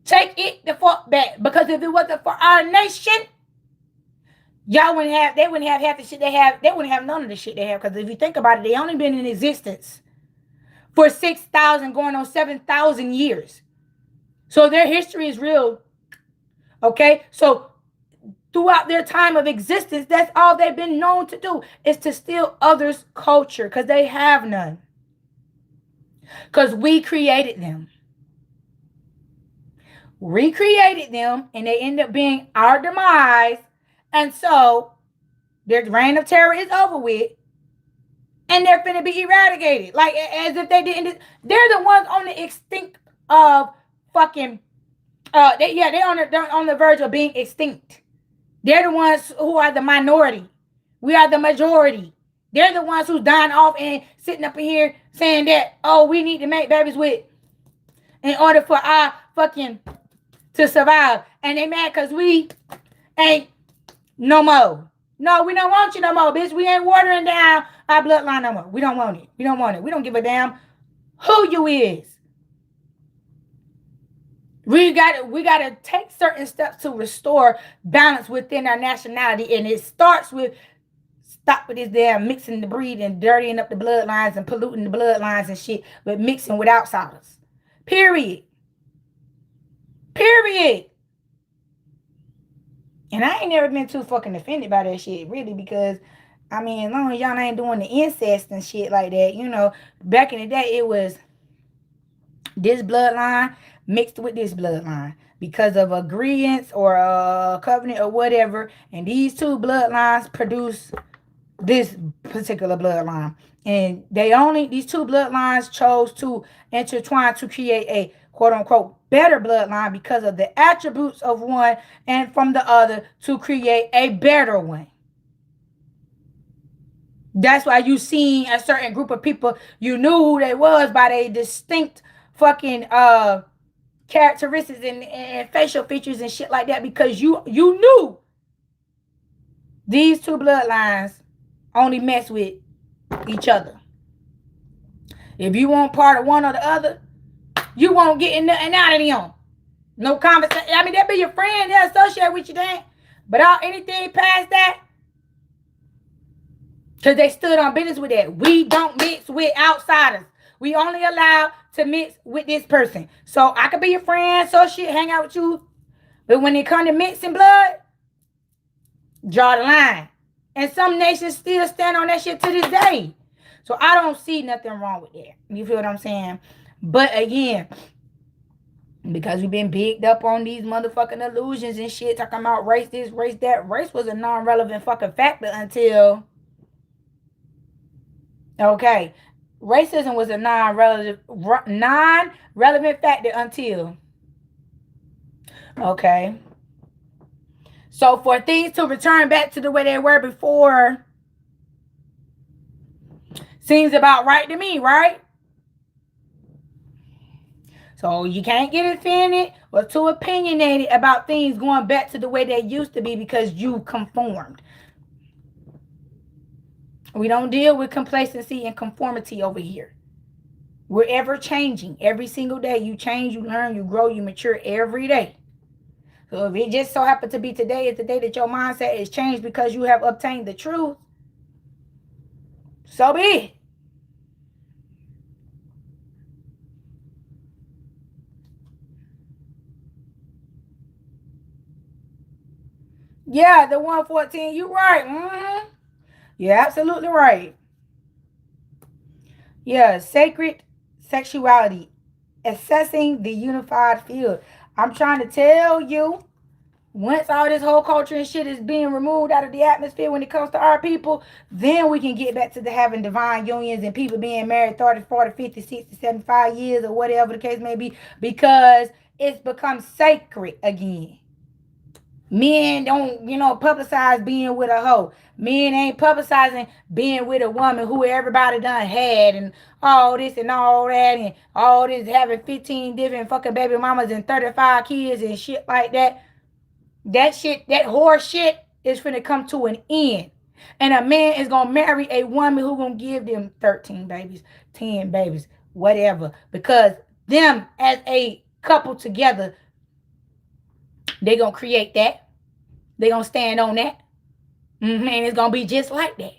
Take it the fuck back. Because if it wasn't for our nation, they wouldn't have half the shit they have. They wouldn't have none of the shit they have. Because if you think about it, they only been in existence for 6,000 going on 7,000 years. So their history is real. Okay? So throughout their time of existence, that's all they've been known to do, is to steal others' culture. Because they have none. Because we created them. Recreated them, and they end up being our demise. And so their reign of terror is over with, and they're finna be eradicated, like as if they didn't. They're the ones on the extinct of fucking. They're on the verge of being extinct. They're the ones who are the minority. We are the majority. They're the ones who's dying off and sitting up in here saying that, oh, we need to make babies with in order for our fucking to survive. And they mad because we ain't no more. No, we don't want you no more, bitch. We ain't watering down our bloodline no more. We don't want it. We don't want it. We don't give a damn who you is. We gotta take certain steps to restore balance within our nationality. And it starts with stop with this damn mixing the breed and dirtying up the bloodlines and polluting the bloodlines and shit, but mixing with outsiders. Period. Period. And I ain't never been too fucking offended by that shit, really, because I mean, as long as y'all ain't doing the incest and shit like that, you know, back in the day, it was this bloodline mixed with this bloodline because of agreements or a covenant or whatever. And these two bloodlines produce this particular bloodline. And these two bloodlines chose to intertwine to create a quote unquote better bloodline because of the attributes of one and from the other to create a better one. That's why you seen a certain group of people, you knew who they was by their distinct fucking characteristics and facial features and shit like that, because you knew these two bloodlines only mess with each other. If you want part of one or the other, you won't get nothing out of them. No conversation. I mean, they'll be your friend, they'll associate with you then. But anything past that, because they stood on business with that. We don't mix with outsiders. We only allow to mix with this person. So I could be your friend, associate, hang out with you. But when it comes to mixing blood, draw the line. And some nations still stand on that shit to this day. So I don't see nothing wrong with that. You feel what I'm saying? But again, because we've been bigged up on these motherfucking illusions and shit, talking about race this, race that. Race was a non-relevant fucking factor until... Okay. Racism was a non-relevant factor until... Okay. So for things to return back to the way they were before seems about right to me, right? So you can't get offended or too opinionated about things going back to the way they used to be because you conformed. We don't deal with complacency and conformity over here. We're ever changing. Every single day you change, you learn, you grow, you mature every day. So if it just so happened to be today is the day that your mindset is changed because you have obtained the truth, so be it. Yeah, the 114, you're right. Mm-hmm. You're absolutely right. Yeah, sacred sexuality. Assessing the unified field. I'm trying to tell you, once all this whole culture and shit is being removed out of the atmosphere when it comes to our people, then we can get back to the having divine unions and people being married 30, 40, 50, 60, 75 years or whatever the case may be, because it's become sacred again. Men don't, publicize being with a hoe. Men ain't publicizing being with a woman who everybody done had and all this and all that and all this, having 15 different fucking baby mamas and 35 kids and shit like that. That shit, that horse shit is finna come to an end. And a man is gonna marry a woman who gonna give them 13 babies, 10 babies, whatever. Because them as a couple together, they gonna create that. They gonna stand on that. And it's gonna be just like that.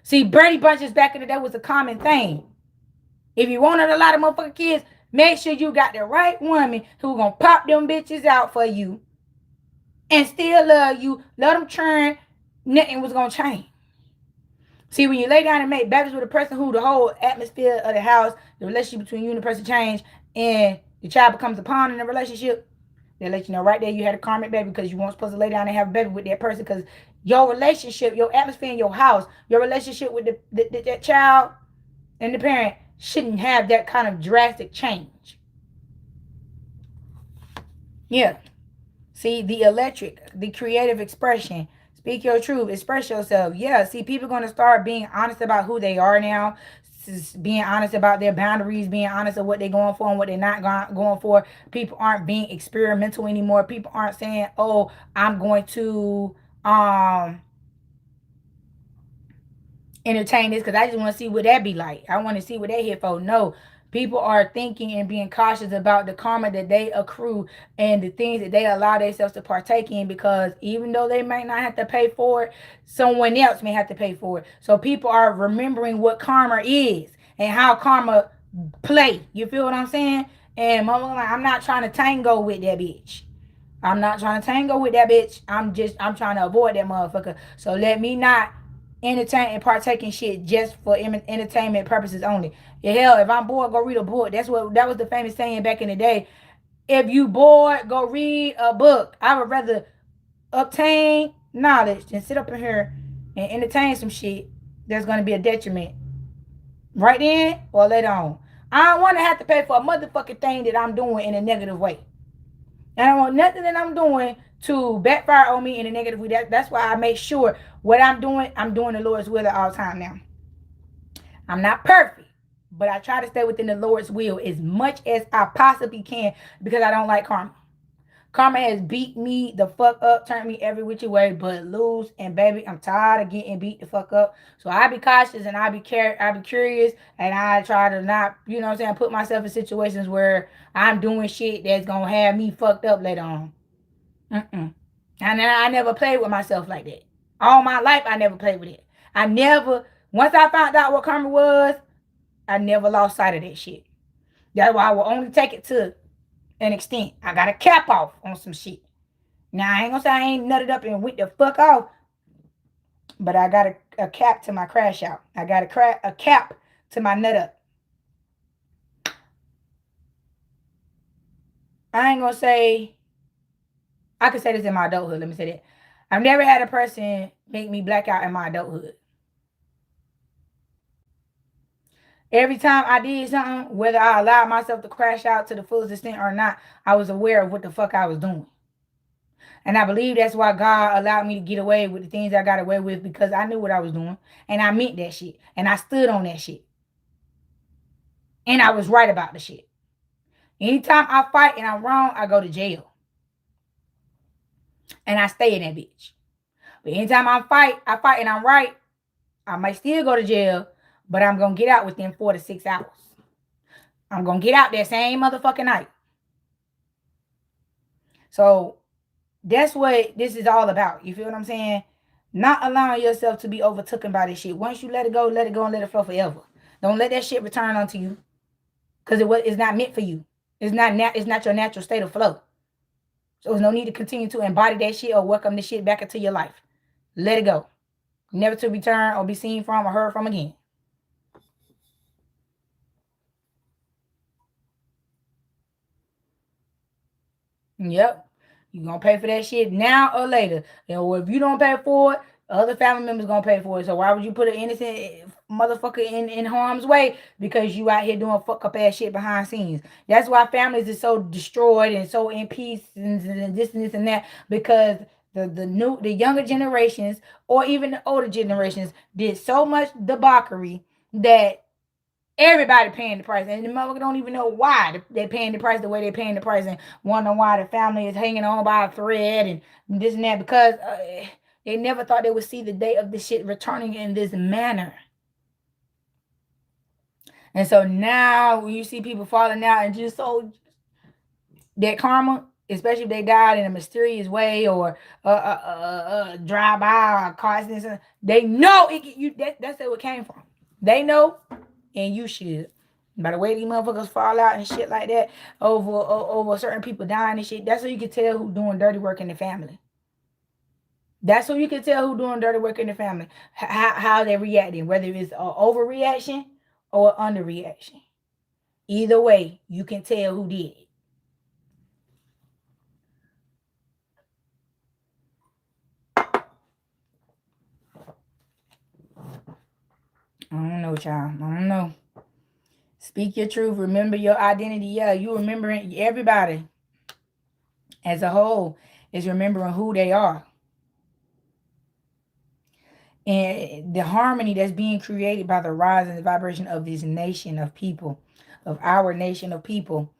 See, Bernie Bunches back in the day was a common thing. If you wanted a lot of motherfucking kids, make sure you got the right woman who gonna pop them bitches out for you and still love you. Let them churn. Nothing was gonna change. See, when you lay down and make babies with a person who the whole atmosphere of the house, the relationship between you and the person change, and the child becomes a pawn in the relationship, they let you know right there you had a karmic baby because you weren't supposed to lay down and have a baby with that person, because your relationship, your atmosphere in your house, your relationship with that child and the parent shouldn't have that kind of drastic change. Yeah. See, the electric, the creative expression. Speak your truth. Express yourself. Yeah. See, people are going to start being honest about who they are now. Being honest about their boundaries. Being honest of what they're going for and what they're not going for. People aren't being experimental anymore. People aren't saying, oh, I'm going to entertain this because I just want to see what that be like. I want to see what they here for. No, people are thinking and being cautious about the karma that they accrue and the things that they allow themselves to partake in, because even though they might not have to pay for it, someone else may have to pay for it. So people are remembering what karma is and how karma play. You feel what I'm saying? And I'm not trying to tango with that bitch. I'm not trying to tango with that bitch. I'm trying to avoid that motherfucker. So let me not entertain and partake in shit just for entertainment purposes only. Yeah, hell, if I'm bored, go read a book. That was the famous saying back in the day. If you bored, go read a book. I would rather obtain knowledge than sit up in here and entertain some shit that's gonna be a detriment. Right then or later on. I don't want to have to pay for a motherfucking thing that I'm doing in a negative way. And I don't want nothing that I'm doing to backfire on me in a negative way. That's why I make sure what I'm doing the Lord's will at all time now. I'm not perfect, but I try to stay within the Lord's will as much as I possibly can because I don't like karma. Karma has beat me the fuck up, turned me every which way but lose. And baby, I'm tired of getting beat the fuck up. So I be cautious and I be curious, and I try to not, you know what I'm saying, put myself in situations where I'm doing shit that's gonna have me fucked up later on. And I never played with myself like that. All my life, I never played with it. Once I found out what karma was, I never lost sight of that shit. That's why I will only take it to an extent. I got a cap off on some shit. Now, I ain't gonna say I ain't nutted up and went the fuck off, but I got a cap to my crash out. I got a cap to my nut up. I ain't gonna say, I could say this in my adulthood. Let me say that. I've never had a person make me black out in my adulthood. Every time I did something, whether I allowed myself to crash out to the fullest extent or not, I was aware of what the fuck I was doing. And I believe that's why God allowed me to get away with the things I got away with, because I knew what I was doing. And I meant that shit. And I stood on that shit. And I was right about the shit. Anytime I fight and I'm wrong, I go to jail. And I stay in that bitch. But anytime I fight and I'm right, I might still go to jail, but I'm going to get out within 4 to 6 hours. I'm going to get out that same motherfucking night. So that's what this is all about. You feel what I'm saying? Not allowing yourself to be overtaken by this shit. Once you let it go and let it flow forever. Don't let that shit return onto you, because it's not meant for you. It's not your natural state of flow. So there's no need to continue to embody that shit or welcome this shit back into your life. Let it go. Never to return or be seen from or heard from again. Yep. You're going to pay for that shit now or later. If you don't pay for it, other family members going to pay for it. So why would you put an innocent motherfucker in harm's way? Because you out here doing fuck up ass shit behind scenes. That's why families are so destroyed and so in peace and this and that, because the younger generations or even the older generations did so much debauchery that everybody paying the price, and the motherfucker don't even know why they're paying the price the way they're paying the price, and wonder why the family is hanging on by a thread and this and that, because they never thought they would see the day of this shit returning in this manner. And so now when you see people falling out and just so that karma, especially if they died in a mysterious way or drive by or car accident, they know that's where it came from. They know. And you should. By the way these motherfuckers fall out and shit like that over certain people dying and shit, that's how you can tell who doing dirty work in the family. That's how you can tell who doing dirty work in the family. How they're reacting, whether it's an overreaction or an underreaction. Either way, you can tell who did it. I don't know, child. I don't know. Speak your truth. Remember your identity. Yeah, you remembering everybody as a whole is remembering who they are. And the harmony that's being created by the rise and the vibration of this nation of people, of our nation of people,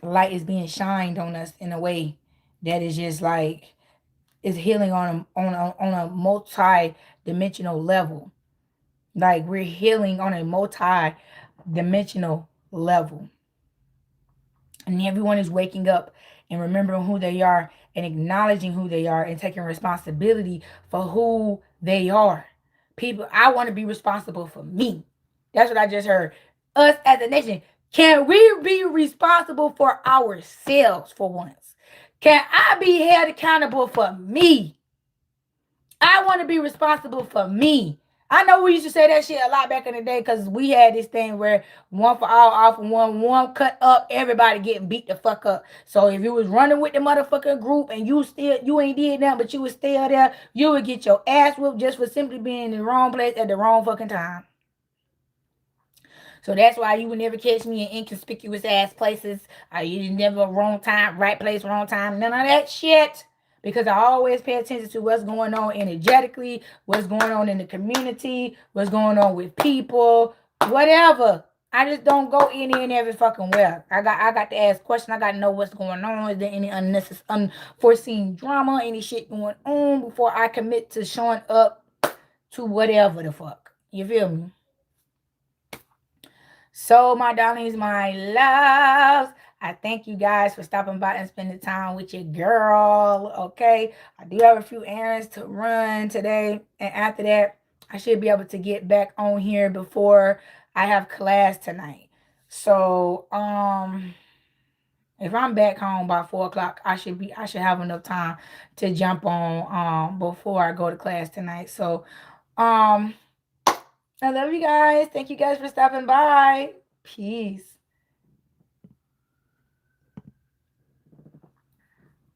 light is being shined on us in a way that is just like, it's healing on a multi-dimensional level. Like we're healing on a multi-dimensional level. And everyone is waking up and remembering who they are and acknowledging who they are and taking responsibility for who they are. People, I want to be responsible for me. That's what I just heard. Us as a nation, can we be responsible for ourselves for once? Can I be held accountable for me? I want to be responsible for me. I know we used to say that shit a lot back in the day because we had this thing where one for all, all for one cut up, everybody getting beat the fuck up. So if you was running with the motherfucking group and you ain't did nothing, but you was still there, you would get your ass whooped just for simply being in the wrong place at the wrong fucking time. So that's why you would never catch me in inconspicuous ass places. You never wrong time, right place, wrong time. None of that shit. Because I always pay attention to what's going on energetically, what's going on in the community, what's going on with people, whatever. I just don't go any and every fucking where. I got to ask questions. I got to know what's going on. Is there any unnecessary, unforeseen drama, any shit going on before I commit to showing up to whatever the fuck. You feel me? So, my darlings, my loves, I thank you guys for stopping by and spending time with your girl. Okay, I do have a few errands to run today, and after that, I should be able to get back on here before I have class tonight. So, if I'm back home by 4 o'clock, I should have enough time to jump on before I go to class tonight. So, um, I love you guys. Thank you guys for stopping by. Peace.